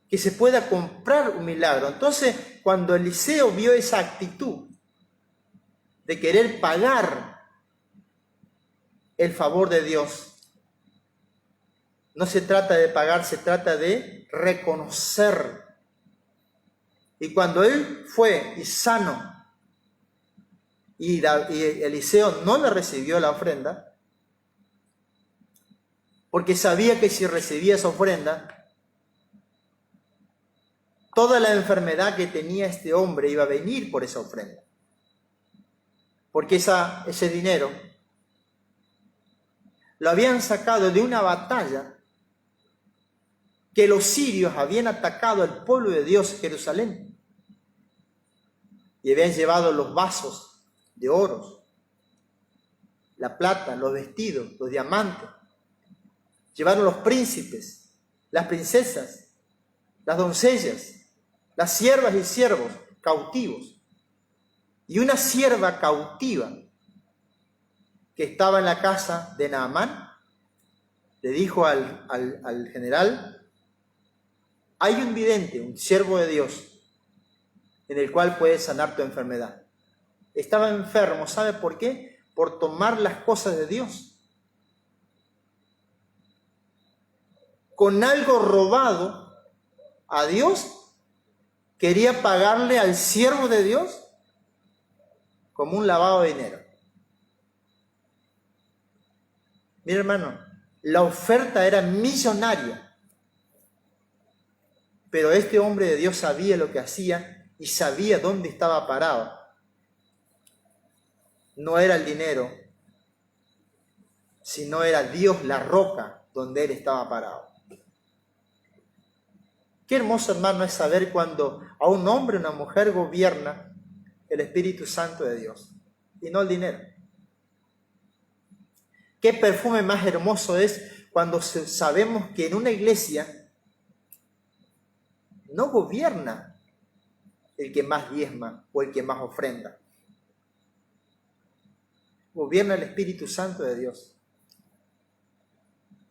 que se pueda comprar un milagro. Entonces, cuando Eliseo vio esa actitud de querer pagar el favor de Dios, no se trata de pagar, se trata de reconocer. Y cuando él fue y sano, y Eliseo no le recibió la ofrenda, porque sabía que si recibía esa ofrenda, toda la enfermedad que tenía este hombre iba a venir por esa ofrenda. Porque ese dinero lo habían sacado de una batalla que los sirios habían atacado al pueblo de Dios, Jerusalén, y habían llevado los vasos de oro, la plata, los vestidos, los diamantes. Llevaron los príncipes, las princesas, las doncellas, las siervas y siervos cautivos. Y una sierva cautiva que estaba en la casa de Naamán le dijo al general, hay un vidente, un siervo de Dios, en el cual puedes sanar tu enfermedad. Estaba enfermo, ¿sabe por qué? Por tomar las cosas de Dios. Con algo robado a Dios, quería pagarle al siervo de Dios como un lavado de dinero. Mira, hermano, la oferta era millonaria, pero este hombre de Dios sabía lo que hacía y sabía dónde estaba parado. No era el dinero, sino era Dios la roca donde él estaba parado. Qué hermoso, hermano, es saber cuando a un hombre o una mujer gobierna el Espíritu Santo de Dios y no el dinero. Qué perfume más hermoso es cuando sabemos que en una iglesia no gobierna el que más diezma o el que más ofrenda. Gobierna el Espíritu Santo de Dios.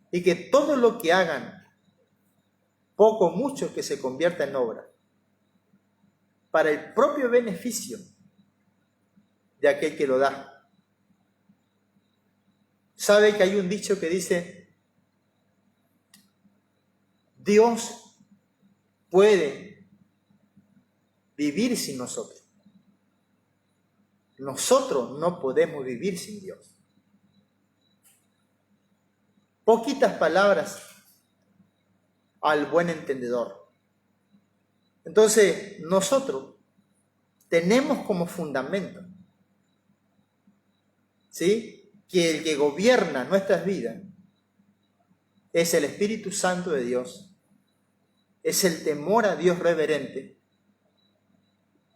Y que todo lo que hagan, poco o mucho, que se convierta en obra, para el propio beneficio de aquel que lo da. ¿Sabe que hay un dicho que dice, Dios puede vivir sin nosotros? Nosotros no podemos vivir sin Dios. Poquitas palabras al buen entendedor. Entonces, nosotros tenemos como fundamento, ¿sí?, que el que gobierna nuestras vidas es el Espíritu Santo de Dios, es el temor a Dios reverente,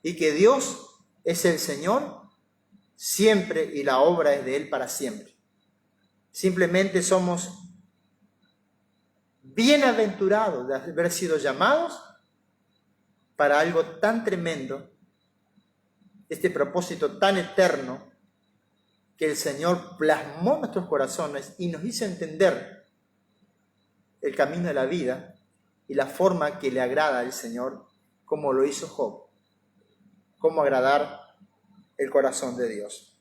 y que Dios es el Señor siempre y la obra es de Él para siempre. Simplemente somos bienaventurados de haber sido llamados para algo tan tremendo, este propósito tan eterno que el Señor plasmó en nuestros corazones y nos hizo entender el camino de la vida y la forma que le agrada al Señor, como lo hizo Job, cómo agradar el corazón de Dios.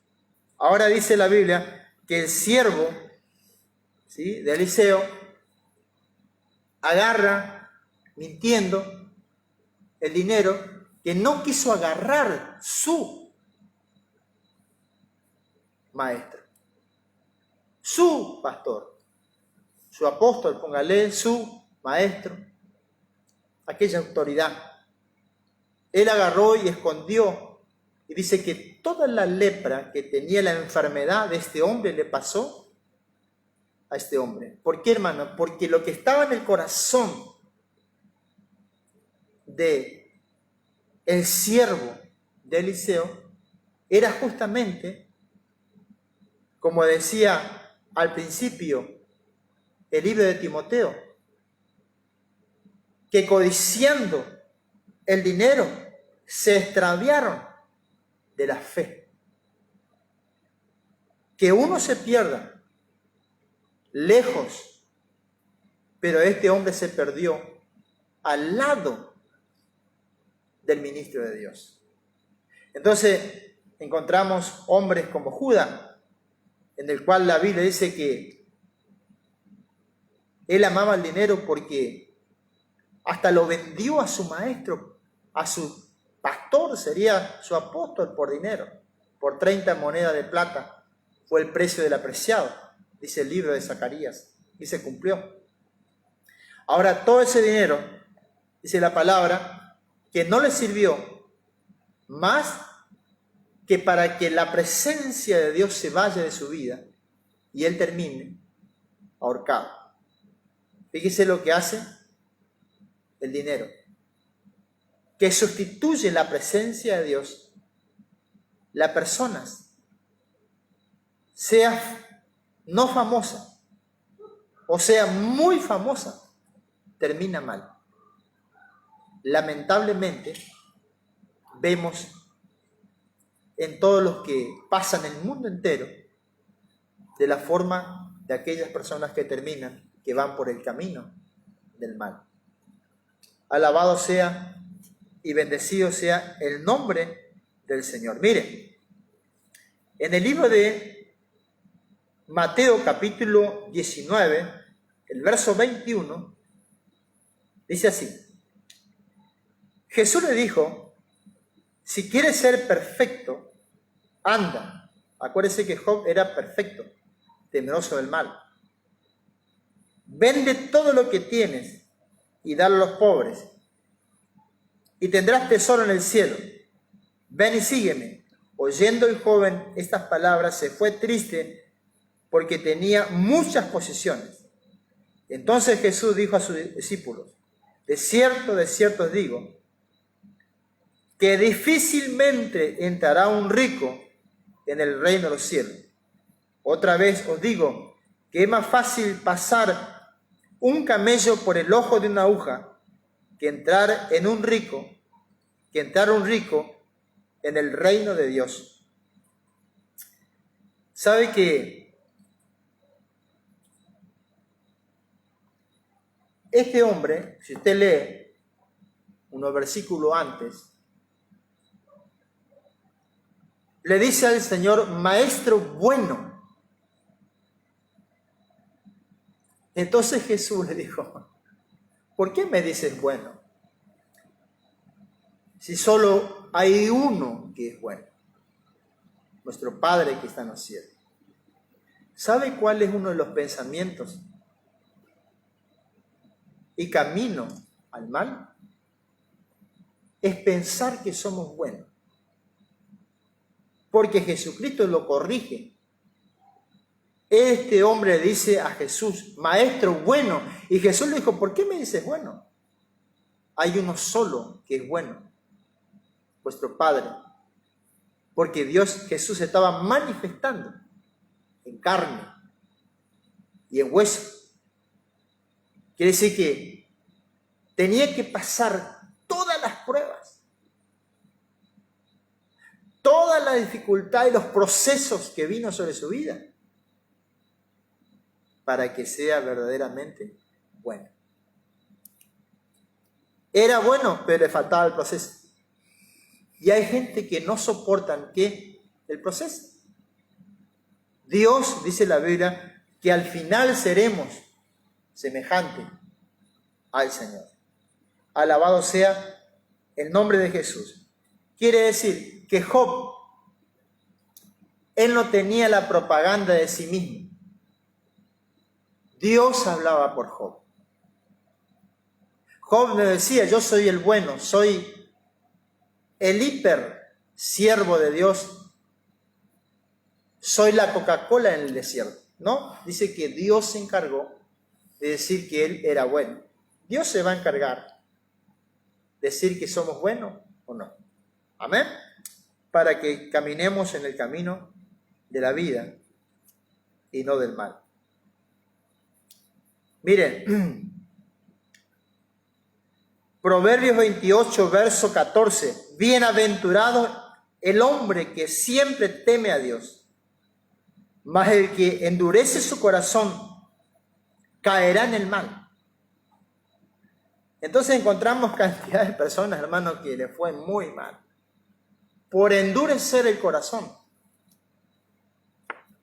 Ahora dice la Biblia que el siervo, ¿sí?, de Eliseo agarra mintiendo el dinero, que no quiso agarrar su maestro, su pastor, su apóstol, póngale, su maestro, aquella autoridad. Él agarró y escondió, y dice que toda la lepra que tenía la enfermedad de este hombre le pasó a este hombre. ¿Por qué, hermano? Porque lo que estaba en el corazón de el siervo de Eliseo era justamente, como decía al principio el libro de Timoteo, que codiciando el dinero se extraviaron de la fe. Que uno se pierda lejos, pero este hombre se perdió al lado del ministro de Dios. Entonces encontramos hombres como Judas, en el cual la Biblia dice que él amaba el dinero porque hasta lo vendió a su maestro, a su pastor, sería su apóstol, por dinero. Por 30 monedas de plata fue el precio del apreciado, dice el libro de Zacarías, y se cumplió. Ahora todo ese dinero, dice la palabra, que no le sirvió más que para que la presencia de Dios se vaya de su vida y él termine ahorcado. Fíjese lo que hace el dinero, que sustituye la presencia de Dios. Las personas, sea no famosa o sea muy famosa, termina mal. Lamentablemente, vemos en todos los que pasan en el mundo entero de la forma de aquellas personas que terminan, que van por el camino del mal. Alabado sea y bendecido sea el nombre del Señor. Mire, en el libro de Mateo capítulo 19, el verso 21, dice así: Jesús le dijo, si quieres ser perfecto, anda. Acuérdese que Job era perfecto, temeroso del mal. Vende todo lo que tienes y dalo a los pobres, y tendrás tesoro en el cielo. Ven y sígueme. Oyendo el joven estas palabras, se fue triste porque tenía muchas posesiones. Entonces Jesús dijo a sus discípulos, de cierto os digo, que difícilmente entrará un rico en el reino de los cielos. Otra vez os digo que es más fácil pasar un camello por el ojo de una aguja que entrar un rico en el reino de Dios. ¿Sabe que este hombre, si usted lee unos versículos antes, le dice al Señor, maestro bueno? Entonces Jesús le dijo, ¿por qué me dices bueno? Si solo hay uno que es bueno, nuestro Padre que está en los cielos. ¿Sabe cuál es uno de los pensamientos y camino al mal? Es pensar que somos buenos. Porque Jesucristo lo corrige. Este hombre le dice a Jesús, maestro bueno. Y Jesús le dijo, ¿por qué me dices bueno? Hay uno solo que es bueno, vuestro Padre. Porque Jesús estaba manifestando en carne y en hueso. Quiere decir que tenía que pasar todas las pruebas, toda la dificultad y los procesos que vino sobre su vida para que sea verdaderamente bueno. Era bueno, pero le faltaba el proceso. Y hay gente que no soportan el proceso. Dios, dice la Biblia, que al final seremos semejantes al Señor. Alabado sea el nombre de Jesús. Quiere decir que Job, él no tenía la propaganda de sí mismo. Dios hablaba por Job. Job me decía, yo soy el bueno, soy el hiper siervo de Dios, soy la Coca-Cola en el desierto. No, dice que Dios se encargó de decir que él era bueno. Dios se va a encargar de decir que somos buenos o no. Amén. Para que caminemos en el camino de la vida y no del mal. Miren, Proverbios 28, verso 14. Bienaventurado el hombre que siempre teme a Dios, mas el que endurece su corazón caerá en el mal. Entonces encontramos cantidad de personas, hermanos, que les fue muy mal por endurecer el corazón.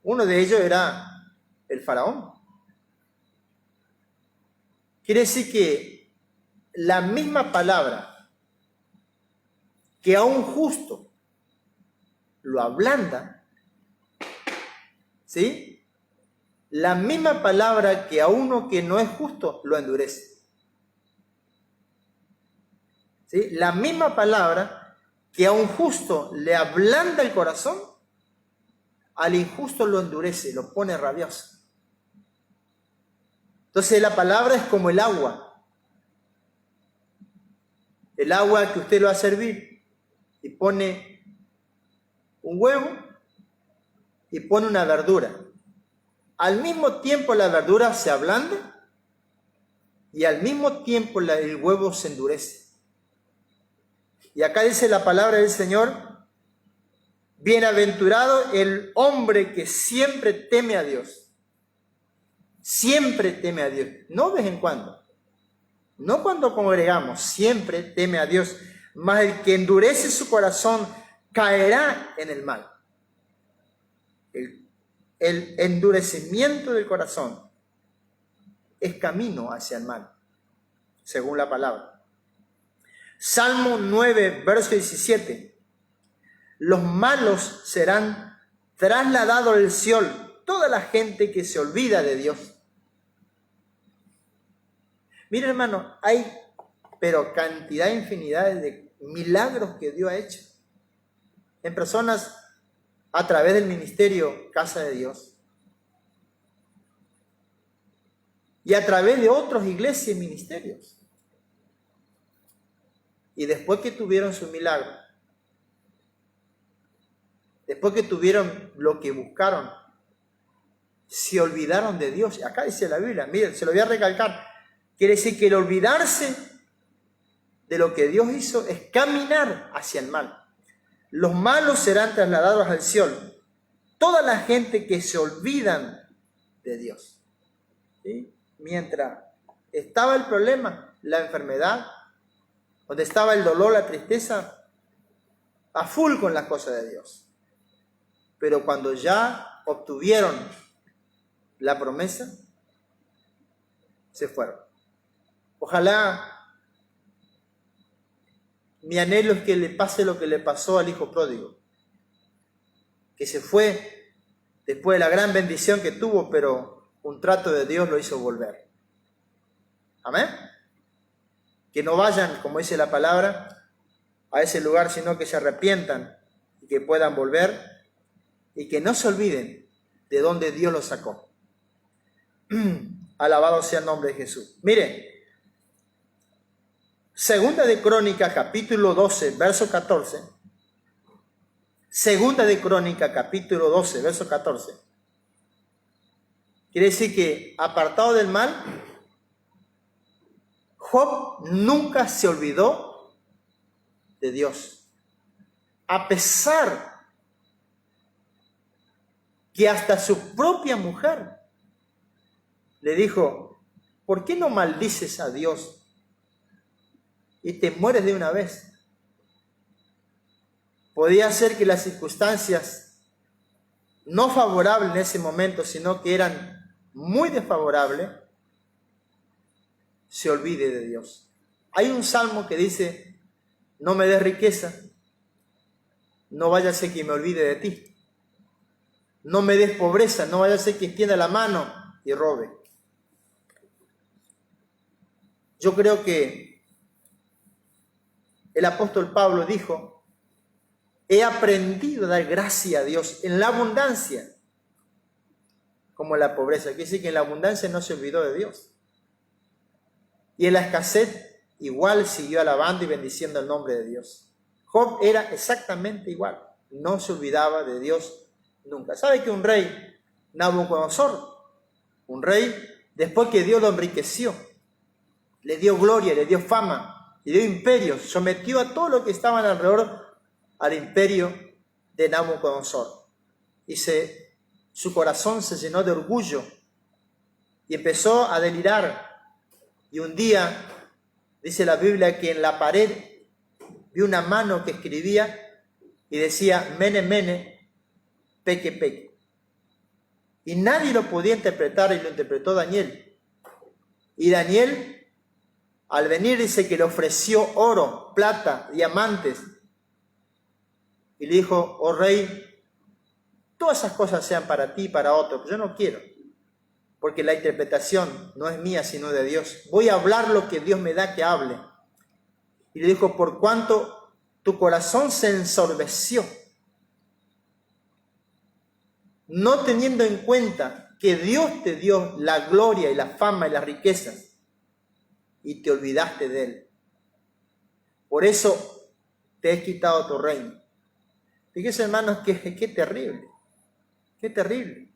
Uno de ellos era el faraón. Quiere decir que la misma palabra que a un justo lo ablanda, ¿sí? La misma palabra que a uno que no es justo lo endurece. ¿Sí? La misma palabra que a un justo le ablanda el corazón, al injusto lo endurece, lo pone rabioso. Entonces la palabra es como el agua. El agua que usted lo va a servir y pone un huevo y pone una verdura. Al mismo tiempo la verdura se ablanda y al mismo tiempo el huevo se endurece. Y acá dice la palabra del Señor, bienaventurado el hombre que siempre teme a Dios. Siempre teme a Dios, no de vez en cuando. No cuando congregamos, siempre teme a Dios. Mas el que endurece su corazón caerá en el mal. El endurecimiento del corazón es camino hacia el mal, según la palabra. Salmo 9, verso 17. Los malos serán trasladados al Seol, toda la gente que se olvida de Dios. Mira, hermano, hay pero cantidad, infinidad de milagros que Dios ha hecho en personas a través del ministerio Casa de Dios y a través de otras iglesias y ministerios. Y después que tuvieron su milagro, después que tuvieron lo que buscaron, se olvidaron de Dios. Acá dice la Biblia, miren, se lo voy a recalcar. Quiere decir que el olvidarse de lo que Dios hizo es caminar hacia el mal. Los malos serán trasladados al Seol. Toda la gente que se olvidan de Dios. ¿Sí? Mientras estaba el problema, la enfermedad, donde estaba el dolor, la tristeza, a full con las cosas de Dios. Pero cuando ya obtuvieron la promesa, se fueron. Ojalá, mi anhelo es que le pase lo que le pasó al hijo pródigo, que se fue después de la gran bendición que tuvo, pero un trato de Dios lo hizo volver. Amén. Que no vayan, como dice la palabra, a ese lugar, sino que se arrepientan y que puedan volver y que no se olviden de dónde Dios los sacó. Alabado sea el nombre de Jesús. Miren, Segunda de Crónicas, capítulo 12, verso 14. Segunda de Crónicas, capítulo 12, verso 14. Quiere decir que, apartado del mal, Job nunca se olvidó de Dios. A pesar que hasta su propia mujer le dijo, ¿por qué no maldices a Dios y te mueres de una vez? Podía ser que las circunstancias no favorables en ese momento, sino que eran muy desfavorables, se olvide de Dios. Hay un salmo que dice, no me des riqueza, no vaya a ser que me olvide de ti. No me des pobreza, no vaya a ser que extienda la mano y robe. Yo creo que el apóstol Pablo dijo, he aprendido a dar gracia a Dios en la abundancia, como en la pobreza. Quiere decir que en la abundancia no se olvidó de Dios. Y en la escasez igual siguió alabando y bendiciendo el nombre de Dios. Job era exactamente igual. No se olvidaba de Dios nunca. ¿Sabe que un rey, Nabucodonosor, un rey, después que Dios lo enriqueció, le dio gloria, le dio fama, le dio imperio, sometió a todo lo que estaban alrededor al imperio de Nabucodonosor? Y su corazón se llenó de orgullo y empezó a delirar. Y un día, dice la Biblia, que en la pared vio una mano que escribía y decía, mene, mene, peque, peque. Y nadie lo podía interpretar y lo interpretó Daniel. Y Daniel, al venir, dice que le ofreció oro, plata, diamantes. Y le dijo, oh rey, todas esas cosas sean para ti y para otro, pero yo no quiero. Porque la interpretación no es mía, sino de Dios. Voy a hablar lo que Dios me da que hable. Y le dijo, por cuanto tu corazón se ensorbeció, no teniendo en cuenta que Dios te dio la gloria y la fama y las riquezas, y te olvidaste de Él. Por eso te he quitado tu reino. Fíjense, hermanos, qué terrible. Qué terrible.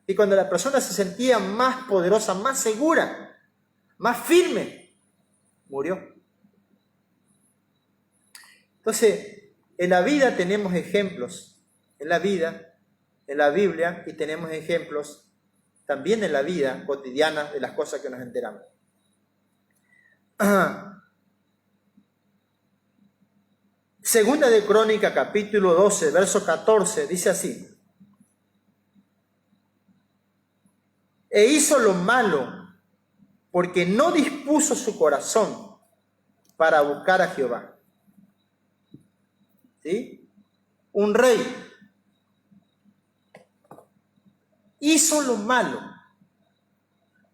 Y cuando la persona se sentía más poderosa, más segura, más firme, murió. Entonces, en la vida tenemos ejemplos, en la vida, en la Biblia, y tenemos ejemplos también en la vida cotidiana de las cosas que nos enteramos. Segunda de Crónica, capítulo 12, verso 14, dice así. E hizo lo malo, porque no dispuso su corazón para buscar a Jehová. ¿Sí? Un rey hizo lo malo,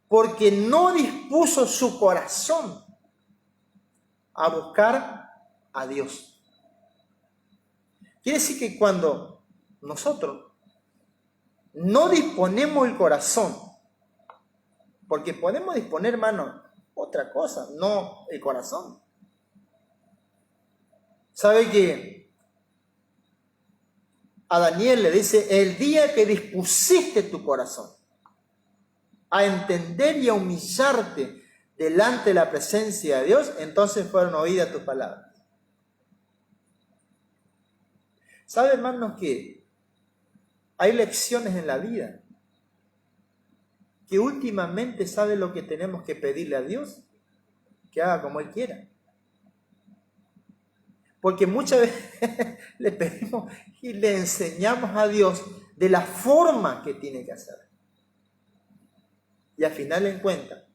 porque no dispuso su corazón a buscar a Dios. Quiere decir que cuando nosotros no disponemos el corazón, porque podemos disponer, hermano, otra cosa, no el corazón. ¿Sabe que a Daniel le dice, el día que dispusiste tu corazón a entender y a humillarte delante de la presencia de Dios, entonces fueron oídas tus palabras? ¿Sabe, hermanos, que hay lecciones en la vida que últimamente sabe lo que tenemos que pedirle a Dios? Que haga como Él quiera. Porque muchas veces le pedimos y le enseñamos a Dios de la forma que tiene que hacer. Y al final en cuenta,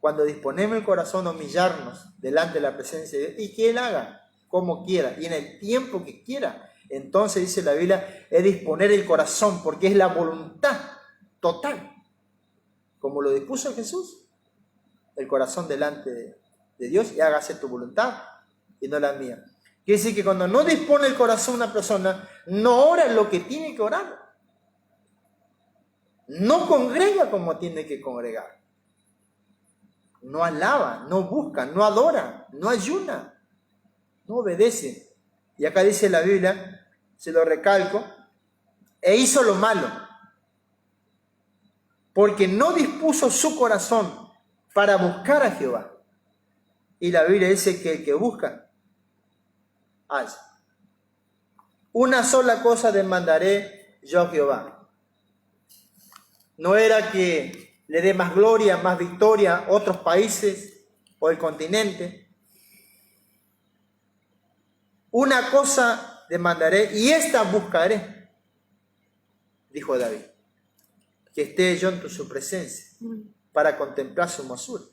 cuando disponemos el corazón a humillarnos delante de la presencia de Dios, y que Él haga como quiera y en el tiempo que quiera, entonces dice la Biblia, es disponer el corazón, porque es la voluntad total, como lo dispuso Jesús, el corazón delante de Dios, y hágase tu voluntad y no la mía. Quiere decir que cuando no dispone el corazón una persona, no ora lo que tiene que orar, no congrega como tiene que congregar, no alaba, no busca, no adora, no ayuna, no obedece. Y acá dice la Biblia, se lo recalco, e hizo lo malo, porque no dispuso su corazón para buscar a Jehová. Y la Biblia dice que el que busca, halla. Una sola cosa demandaré yo a Jehová. No era que le dé más gloria, más victoria a otros países o el continente. Una cosa demandaré y esta buscaré, dijo David, que esté yo en su presencia para contemplar su hermosura.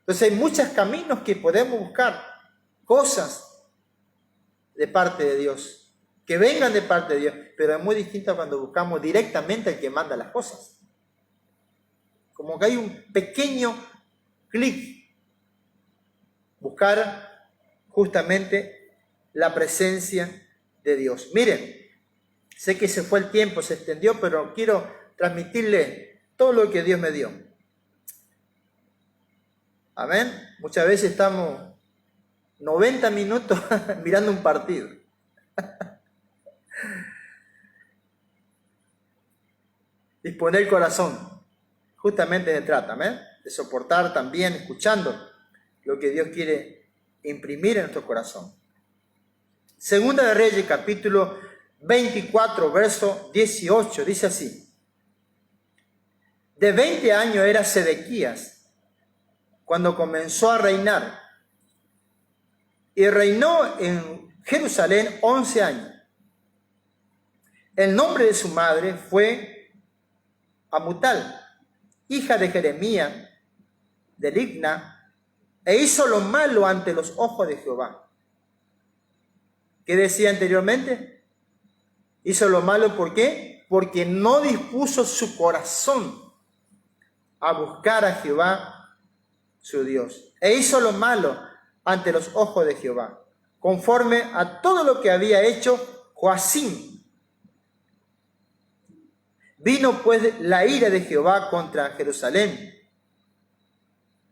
Entonces hay muchos caminos que podemos buscar, cosas de parte de Dios, que vengan de parte de Dios, pero es muy distinto cuando buscamos directamente al que manda las cosas. Como que hay un pequeño clic, buscar justamente la presencia de Dios. Miren, sé que se fue el tiempo, se extendió, pero quiero transmitirle todo lo que Dios me dio. Amén. Muchas veces estamos 90 minutos mirando un partido. Disponer el corazón. Justamente se trata, amén, de soportar también, escuchando lo que Dios quiere imprimir en nuestro corazón. Segunda de Reyes, capítulo 24, verso 18, dice así. De 20 años era Sedequías cuando comenzó a reinar, y reinó en Jerusalén 11 años. El nombre de su madre fue Amutal, hija de Jeremías, de Libna, e hizo lo malo ante los ojos de Jehová. ¿Qué decía anteriormente? Hizo lo malo, ¿por qué? Porque no dispuso su corazón a buscar a Jehová, su Dios. E hizo lo malo ante los ojos de Jehová, conforme a todo lo que había hecho Joacim. Vino pues la ira de Jehová contra Jerusalén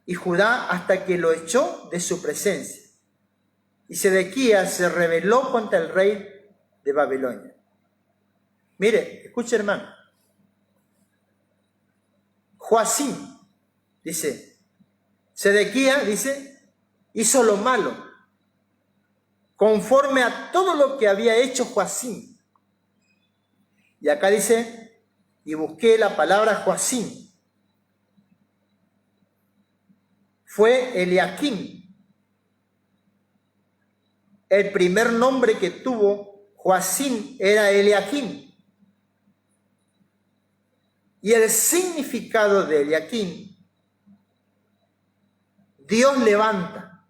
y Judá hasta que lo echó de su presencia. Y Sedequías se rebeló contra el rey de Babilonia. Mire, escuche, hermano. Joacim, dice, Sedequías, dice, hizo lo malo, conforme a todo lo que había hecho Joacim. Y acá dice, y busqué la palabra Joacim. Fue Eliaquim. El primer nombre que tuvo Joacim era Eliaquim. Y el significado de Eliaquim, Dios levanta.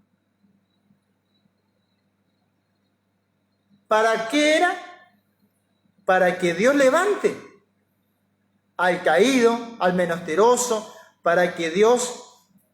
¿Para qué era? Para que Dios levante al caído, al menesteroso, para que Dios,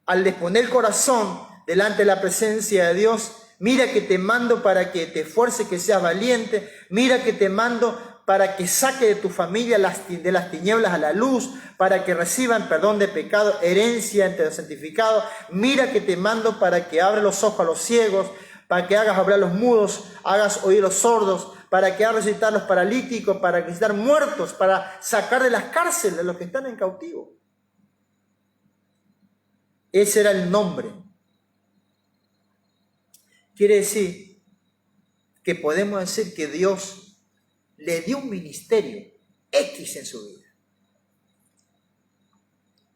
al disponer el corazón delante de la presencia de Dios, mira que te mando para que te esfuerces, que seas valiente, mira que te mando para que saque de tu familia de las tinieblas a la luz, para que reciban perdón de pecado, herencia entre los santificados, mira que te mando para que abras los ojos a los ciegos, para que hagas hablar los mudos, hagas oír los sordos, para que hagas resucitar los paralíticos, para resucitar muertos, para sacar de las cárceles a los que están en cautivo. Ese era el nombre. Quiere decir que podemos decir que Dios le dio un ministerio X en su vida.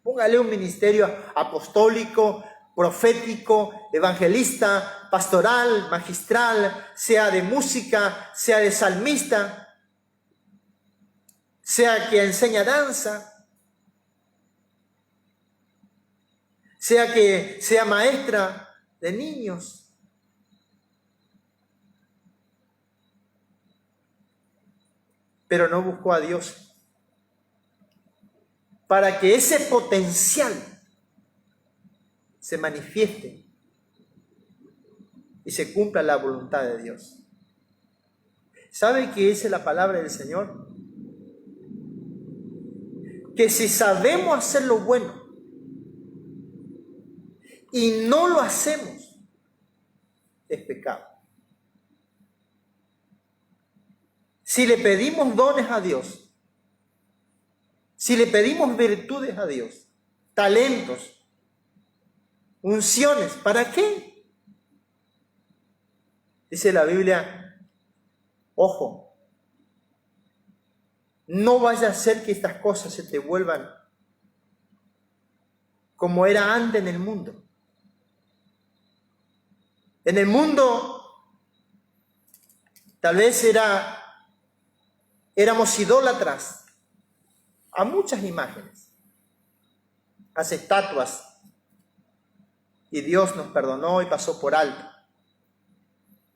Póngale un ministerio apostólico, profético, evangelista, pastoral, magistral, sea de música, sea de salmista, sea que enseña danza, sea que sea maestra de niños. Pero no buscó a Dios para que ese potencial se manifieste y se cumpla la voluntad de Dios. ¿Sabe qué dice la palabra del Señor? Que si sabemos hacer lo bueno y no lo hacemos, es pecado. Si le pedimos dones a Dios, si le pedimos virtudes a Dios, talentos, unciones, ¿para qué? Dice la Biblia, ojo, no vaya a ser que estas cosas se te vuelvan como era antes en el mundo. En En tal vez éramos idólatras a muchas imágenes, a estatuas y Dios nos perdonó y pasó por alto.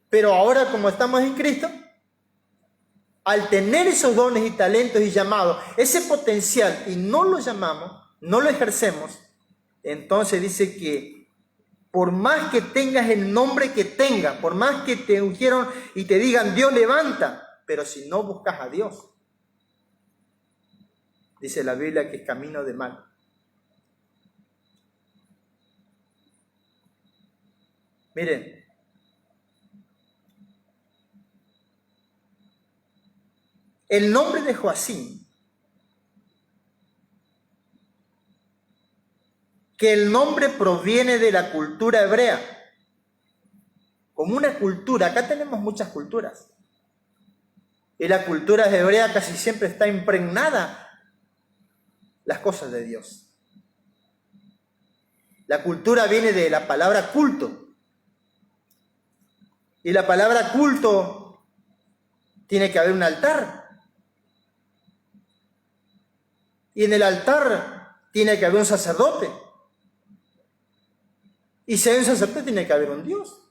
Pero ahora, como estamos en Cristo, al tener esos dones y talentos y llamados, ese potencial, y no lo llamamos, no lo ejercemos, entonces dice que por más que tengas el nombre que tengas, por más que te ungieron y te digan Dios levanta, pero si no buscas a Dios, dice la Biblia que es camino de mal. Miren, el nombre de Joacim, que el nombre proviene de la cultura hebrea, como una cultura, acá tenemos muchas culturas, y la cultura hebrea casi siempre está impregnada las cosas de Dios. La cultura viene de la palabra culto, y la palabra culto tiene que haber un altar, y en el altar tiene que haber un sacerdote, y si hay un sacerdote tiene que haber un Dios.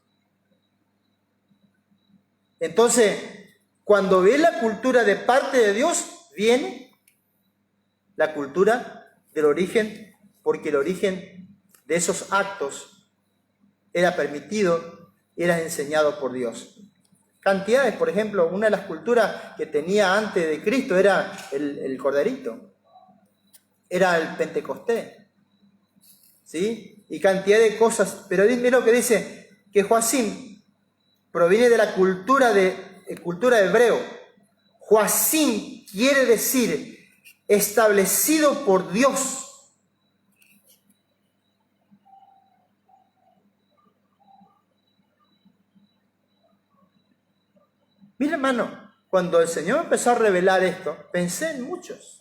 Entonces, cuando ve la cultura de parte de Dios, viene la cultura del origen, porque el origen de esos actos era permitido, era enseñado por Dios. Cantidades, por ejemplo, una de las culturas que tenía antes de Cristo era el corderito, era el Pentecostés, ¿sí? Y cantidad de cosas, pero mira lo que dice, que Joacim proviene de la cultura hebreo. Joacim quiere decir establecido por Dios. Mira, hermano, cuando el Señor empezó a revelar esto, pensé en muchos,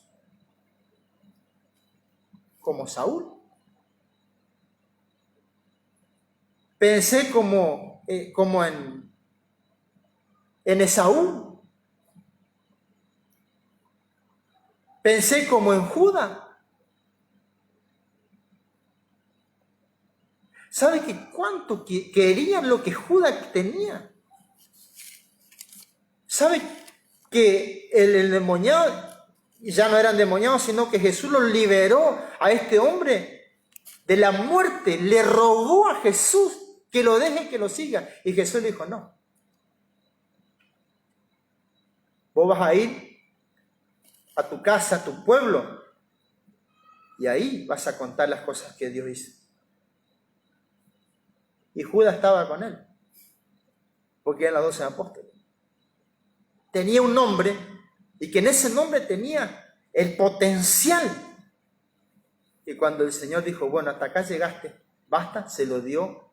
como Saúl. Pensé como en Esaú. Pensé como en Judá. ¿Sabe que cuánto querían lo que Judá tenía? ¿Sabe que el endemoniado ya no era endemoniado, sino que Jesús lo liberó a este hombre de la muerte? Le rogó a Jesús que lo deje, que lo siga. Y Jesús le dijo, no. Vos vas a ir a tu casa, a tu pueblo, y ahí vas a contar las cosas que Dios hizo. Y Judas estaba con él, porque eran los 12 apóstoles. Tenía un nombre, y que en ese nombre tenía el potencial. Y cuando el Señor dijo, bueno, hasta acá llegaste, basta, se lo dio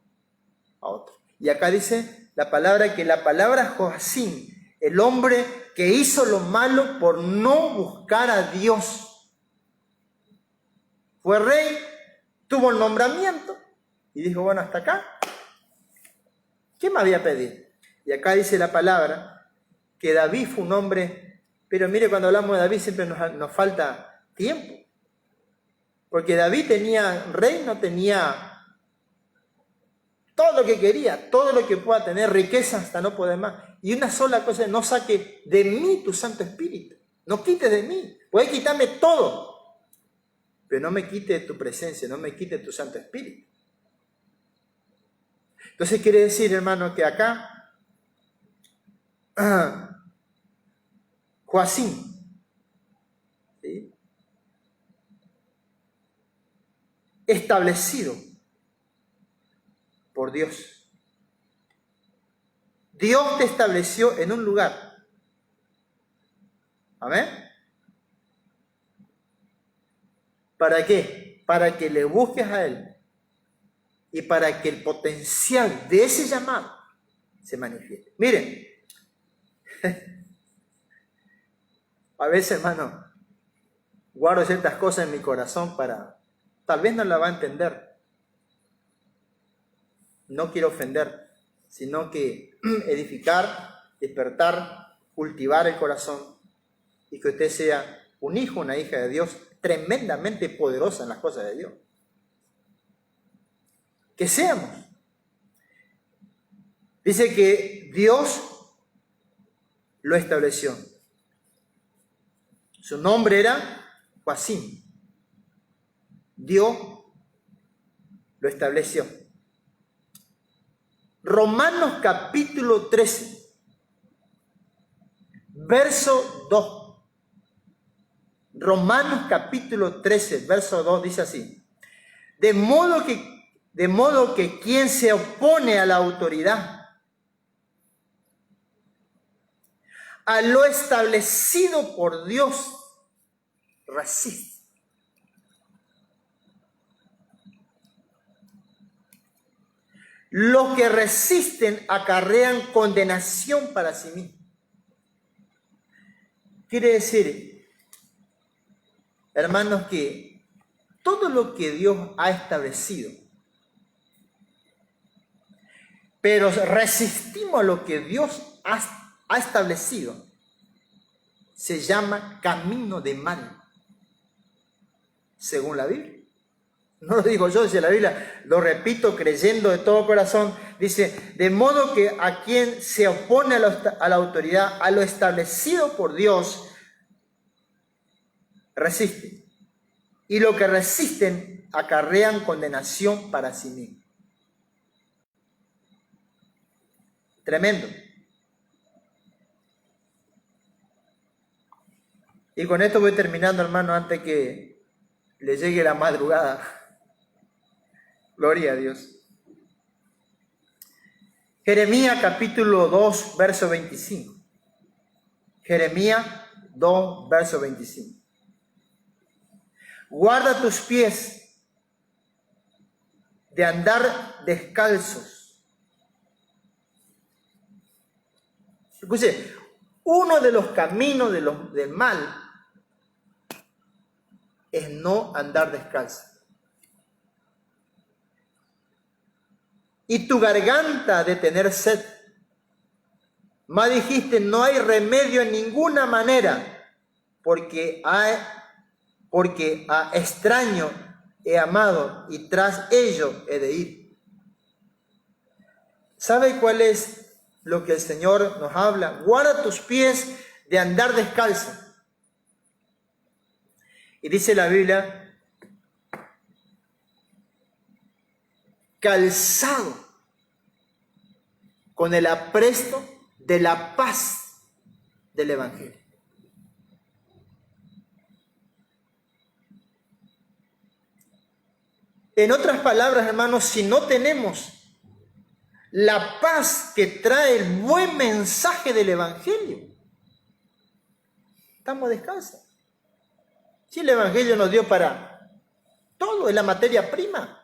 a otro. Y acá dice la palabra Joacim, el hombre que hizo lo malo por no buscar a Dios. Fue rey, tuvo el nombramiento y dijo, bueno, hasta acá, ¿qué me había pedido? Y acá dice la palabra que David fue un hombre, pero mire, cuando hablamos de David siempre nos falta tiempo. Porque David tenía reino, tenía todo lo que quería, todo lo que pueda tener, riqueza hasta no poder más. Y una sola cosa, no saque de mí tu Santo Espíritu, no quites de mí, puedes quitarme todo, pero no me quite tu presencia, no me quite tu Santo Espíritu. Entonces quiere decir, hermano, que acá Joacim, ¿sí?, establecido por Dios. Dios te estableció en un lugar. ¿Amén? ¿Para qué? Para que le busques a Él y para que el potencial de ese llamado se manifieste. Miren, a veces, hermano, guardo ciertas cosas en mi corazón para, tal vez no la va a entender. No quiero ofender, sino que edificar, despertar, cultivar el corazón y que usted sea un hijo, una hija de Dios tremendamente poderosa en las cosas de Dios. que seamos. Dice que Dios lo estableció. Su nombre era Joacim. Dios lo estableció. Romanos capítulo 13, verso 2. Romanos capítulo 13, verso 2 dice así: de modo que quien se opone a la autoridad, a lo establecido por Dios, resiste. Los que resisten acarrean condenación para sí mismos. Quiere decir, hermanos, que todo lo que Dios ha establecido, pero resistimos a lo que Dios ha establecido, se llama camino de mal, según la Biblia. No lo digo yo, dice la Biblia, lo repito creyendo de todo corazón. Dice, de modo que a quien se opone a la autoridad, a lo establecido por Dios, resiste. Y lo que resisten acarrean condenación para sí mismos. Tremendo. Y con esto voy terminando, hermano, antes que le llegue la madrugada. Gloria a Dios. Jeremías capítulo 2, verso 25. Jeremías 2, verso 25. Guarda tus pies de andar descalzos. Escuche, uno de los caminos del mal es no andar descalzo. Y tu garganta de tener sed. Más dijiste, no hay remedio en ninguna manera, porque a extraño he amado y tras ello he de ir. ¿Sabe cuál es lo que el Señor nos habla? Guarda tus pies de andar descalzo. Y dice la Biblia, calzado con el apresto de la paz del Evangelio. En otras palabras, hermanos, si no tenemos la paz que trae el buen mensaje del Evangelio, estamos descalzos. Si el Evangelio nos dio para todo, es la materia prima,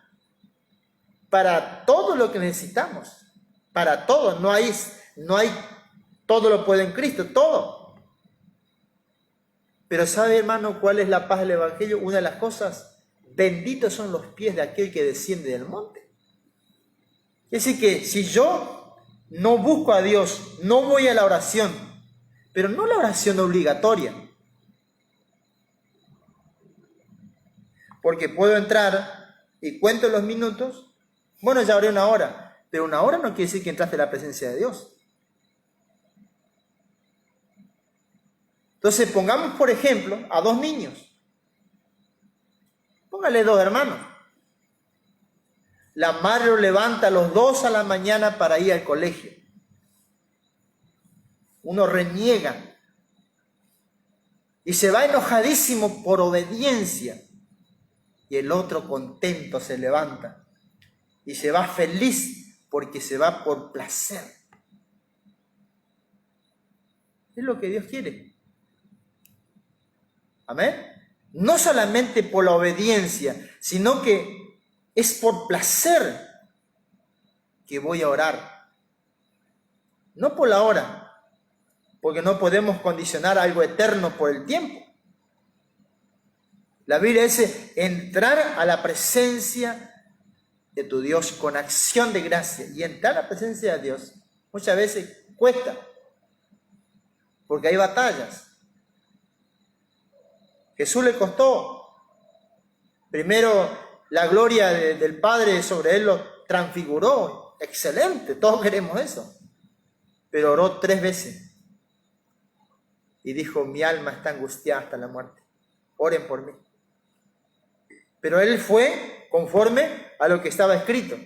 para todo lo que necesitamos, para todo, no hay todo lo puede en Cristo, todo. Pero ¿sabe, hermano, cuál es la paz del Evangelio? Una de las cosas, benditos son los pies de aquel que desciende del monte. Es decir, que si yo no busco a Dios, no voy a la oración, pero no la oración obligatoria, porque puedo entrar y cuento los minutos. Bueno, ya oré una hora, pero una hora no quiere decir que entraste a la presencia de Dios. Entonces pongamos, por ejemplo, a dos niños. Póngale dos hermanos. La madre lo levanta a los 2 a la mañana para ir al colegio. Uno reniega y se va enojadísimo por obediencia, y el otro contento se levanta y se va feliz porque se va por placer. Es lo que Dios quiere. Amén. No solamente por la obediencia, sino que es por placer que voy a orar. No por la hora, porque no podemos condicionar algo eterno por el tiempo. La Biblia dice entrar a la presencia de tu Dios con acción de gracia. Y entrar a la presencia de Dios muchas veces cuesta, porque hay batallas. Jesús le costó primero la gloria del Padre sobre él, transfiguró, excelente, todos queremos eso. Pero oró 3 veces y dijo, mi alma está angustiada hasta la muerte, oren por mí. Pero él fue conforme a lo que estaba escrito,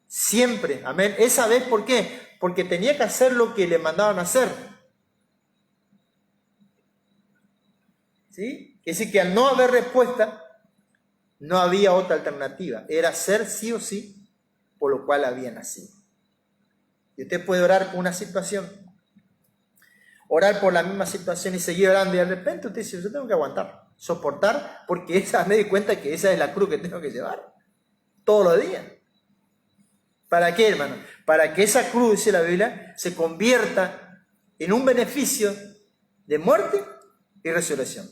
siempre, amén. Esa vez, ¿por qué? Porque tenía que hacer lo que le mandaban a hacer. ¿Sí? Es decir, que al no haber respuesta, no había otra alternativa. Era hacer sí o sí, por lo cual había nacido. Y usted puede orar por una situación, orar por la misma situación y seguir orando, y de repente usted dice, yo tengo que aguantar, soportar, porque me di cuenta que esa es la cruz que tengo que llevar todos los días. ¿Para qué, hermano? Para que esa cruz, dice la Biblia, se convierta en un beneficio de muerte y resurrección.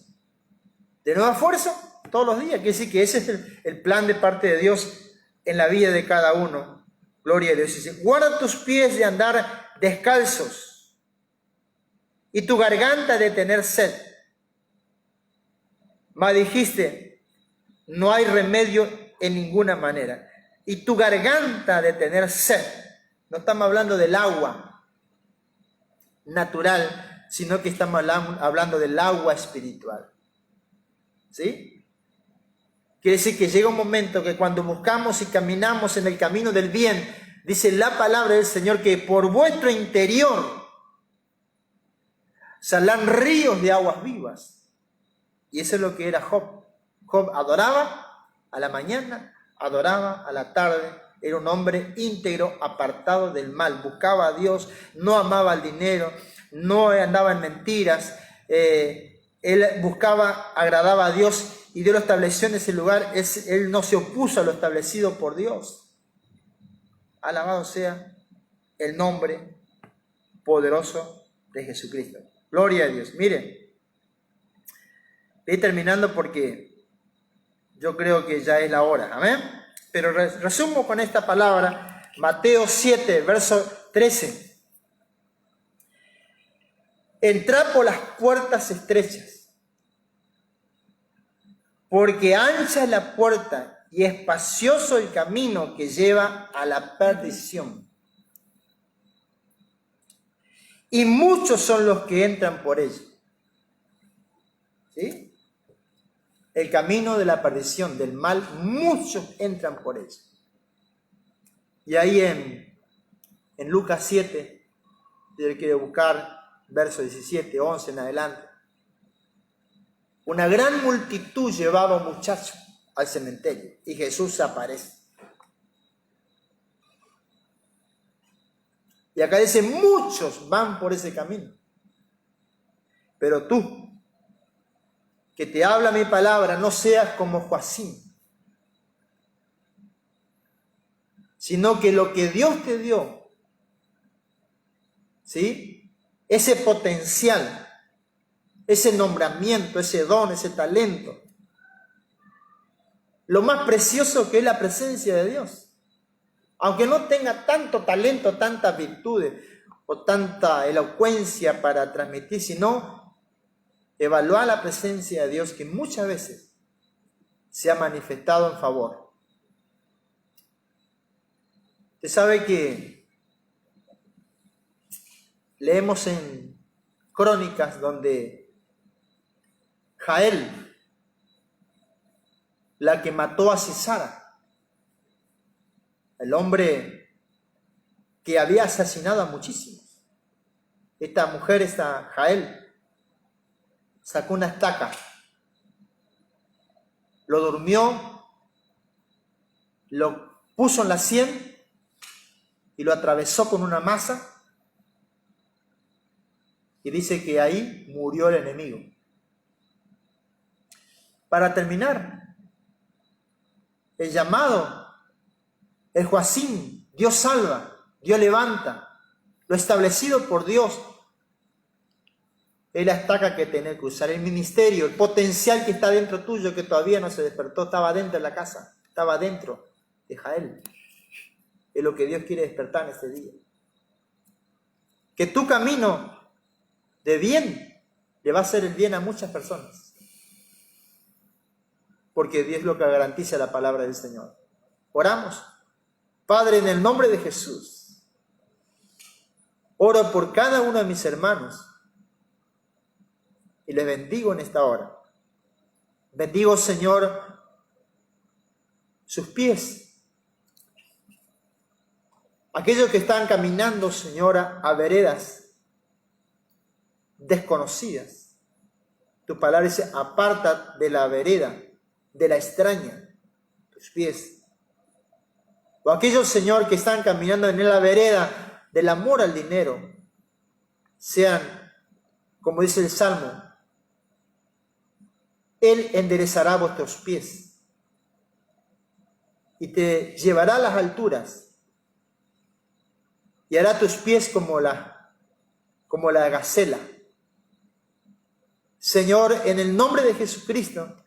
De nueva fuerza todos los días. Quiere decir que ese es el plan de parte de Dios en la vida de cada uno. Gloria a Dios. Dice, guarda tus pies de andar descalzos y tu garganta de tener sed. Mas dijiste, no hay remedio en ninguna manera. Y tu garganta de tener sed. No estamos hablando del agua natural, sino que estamos hablando del agua espiritual. ¿Sí? Quiere decir que llega un momento que cuando buscamos y caminamos en el camino del bien, dice la palabra del Señor que por vuestro interior saldrán ríos de aguas vivas. Y eso es lo que era Job. Job adoraba a la mañana, adoraba a la tarde, era un hombre íntegro, apartado del mal, buscaba a Dios, no amaba el dinero, no andaba en mentiras, él agradaba a Dios y Dios lo estableció en ese lugar. Él no se opuso a lo establecido por Dios. Alabado sea el nombre poderoso de Jesucristo. Gloria a Dios. Miren, voy terminando porque yo creo que ya es la hora. Amén. Pero resumo con esta palabra, Mateo 7, verso 13. Entrad por las puertas estrechas, porque ancha es la puerta y espacioso el camino que lleva a la perdición. Y muchos son los que entran por ella. ¿Sí? El camino de la perdición, del mal, muchos entran por ella. Y ahí en Lucas 7, si él quiere buscar, verso 17, 11 en adelante. Una gran multitud llevaba a un muchacho al cementerio y Jesús aparece. Y acá dice, muchos van por ese camino. Pero tú, que te habla mi palabra, no seas como Joacim, sino que lo que Dios te dio, ¿sí? Ese potencial, ese nombramiento, ese don, ese talento, lo más precioso que es la presencia de Dios. Aunque no tenga tanto talento, tantas virtudes o tanta elocuencia para transmitir, sino evaluar la presencia de Dios que muchas veces se ha manifestado en favor. Usted sabe que leemos en Crónicas donde Jael, la que mató a Sisara, el hombre que había asesinado a muchísimos. Esta mujer, esta Jael, sacó una estaca, lo durmió, lo puso en la sien y lo atravesó con una masa y dice que ahí murió el enemigo. Para terminar, el llamado, el Joacim, Dios salva, Dios levanta, lo establecido por Dios es la estaca que tenés que usar, el ministerio, el potencial que está dentro tuyo, que todavía no se despertó, estaba dentro de la casa, estaba dentro de Jael. Es lo que Dios quiere despertar en este día. Que tu camino de bien le va a hacer el bien a muchas personas. Porque Dios es lo que garantiza la palabra del Señor. Oramos. Padre, en el nombre de Jesús, oro por cada uno de mis hermanos y les bendigo en esta hora. Bendigo, Señor, sus pies. Aquellos que están caminando, Señora, a veredas desconocidas. Tu palabra dice, aparta de la vereda, de la extraña, tus pies. O aquellos, Señor, que están caminando en la vereda del amor al dinero, sean, como dice el Salmo, Él enderezará vuestros pies y te llevará a las alturas y hará tus pies como la gacela. Señor, en el nombre de Jesucristo,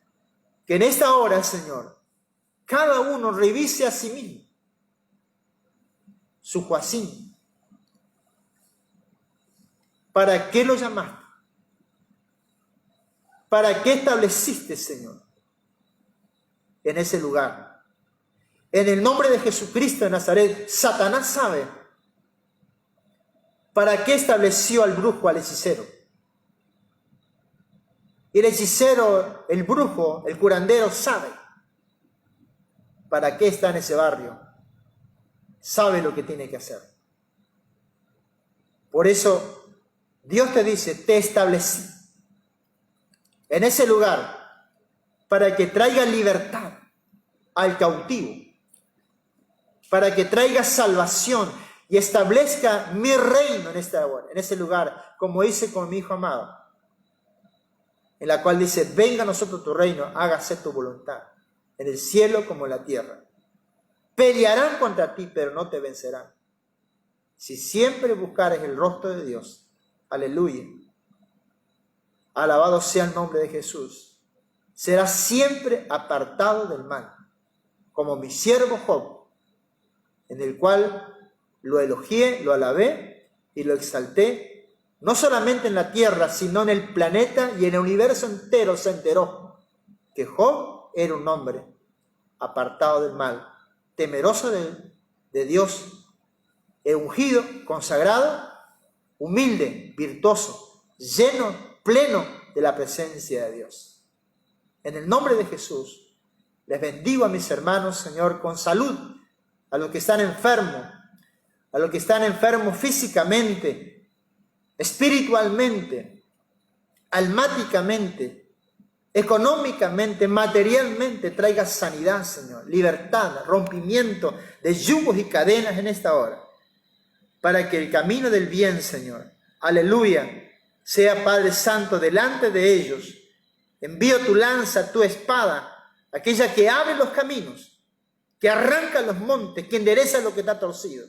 que en esta hora, Señor, cada uno revise a sí mismo su Joacín. ¿Para qué lo llamaste? ¿Para qué estableciste, Señor, en ese lugar? En el nombre de Jesucristo de Nazaret, Satanás sabe para qué estableció al brujo, al hechicero. Y el hechicero, el brujo, el curandero sabe para qué está en ese barrio. Sabe lo que tiene que hacer. Por eso Dios te dice, te establecí en ese lugar para que traiga libertad al cautivo, para que traiga salvación y establezca mi reino en esta hora, en ese lugar, como hice con mi hijo amado, en la cual dice, venga a nosotros tu reino, hágase tu voluntad, en el cielo como en la tierra. Pelearán contra ti, pero no te vencerán. Si siempre buscares el rostro de Dios, aleluya, alabado sea el nombre de Jesús, serás siempre apartado del mal, como mi siervo Job, en el cual lo elogié, lo alabé y lo exalté, no solamente en la tierra, sino en el planeta y en el universo entero se enteró que Job era un hombre apartado del mal, temeroso de Dios, ungido, consagrado, humilde, virtuoso, lleno, pleno de la presencia de Dios. En el nombre de Jesús, les bendigo a mis hermanos, Señor, con salud, a los que están enfermos, físicamente, espiritualmente, almáticamente, económicamente, materialmente, traiga sanidad, Señor, libertad, rompimiento de yugos y cadenas en esta hora, para que el camino del bien, Señor, aleluya, sea, Padre Santo, delante de ellos. Envío tu lanza, tu espada, aquella que abre los caminos, que arranca los montes, que endereza lo que está torcido.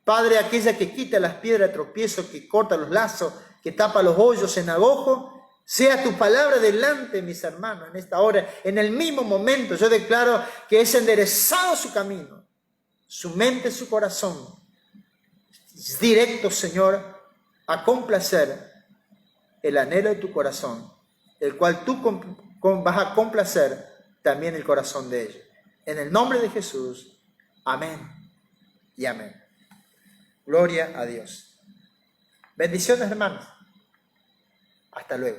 Padre, aquella que quita las piedras de tropiezo, que corta los lazos, que tapa los hoyos cenagojos, sea tu palabra delante, mis hermanos, en esta hora, en el mismo momento. Yo declaro que es enderezado su camino, su mente, su corazón, directo, Señor, a complacer el anhelo de tu corazón, el cual tú vas a complacer también el corazón de ellos. En el nombre de Jesús, amén y amén. Gloria a Dios. Bendiciones, hermanos. Hasta luego.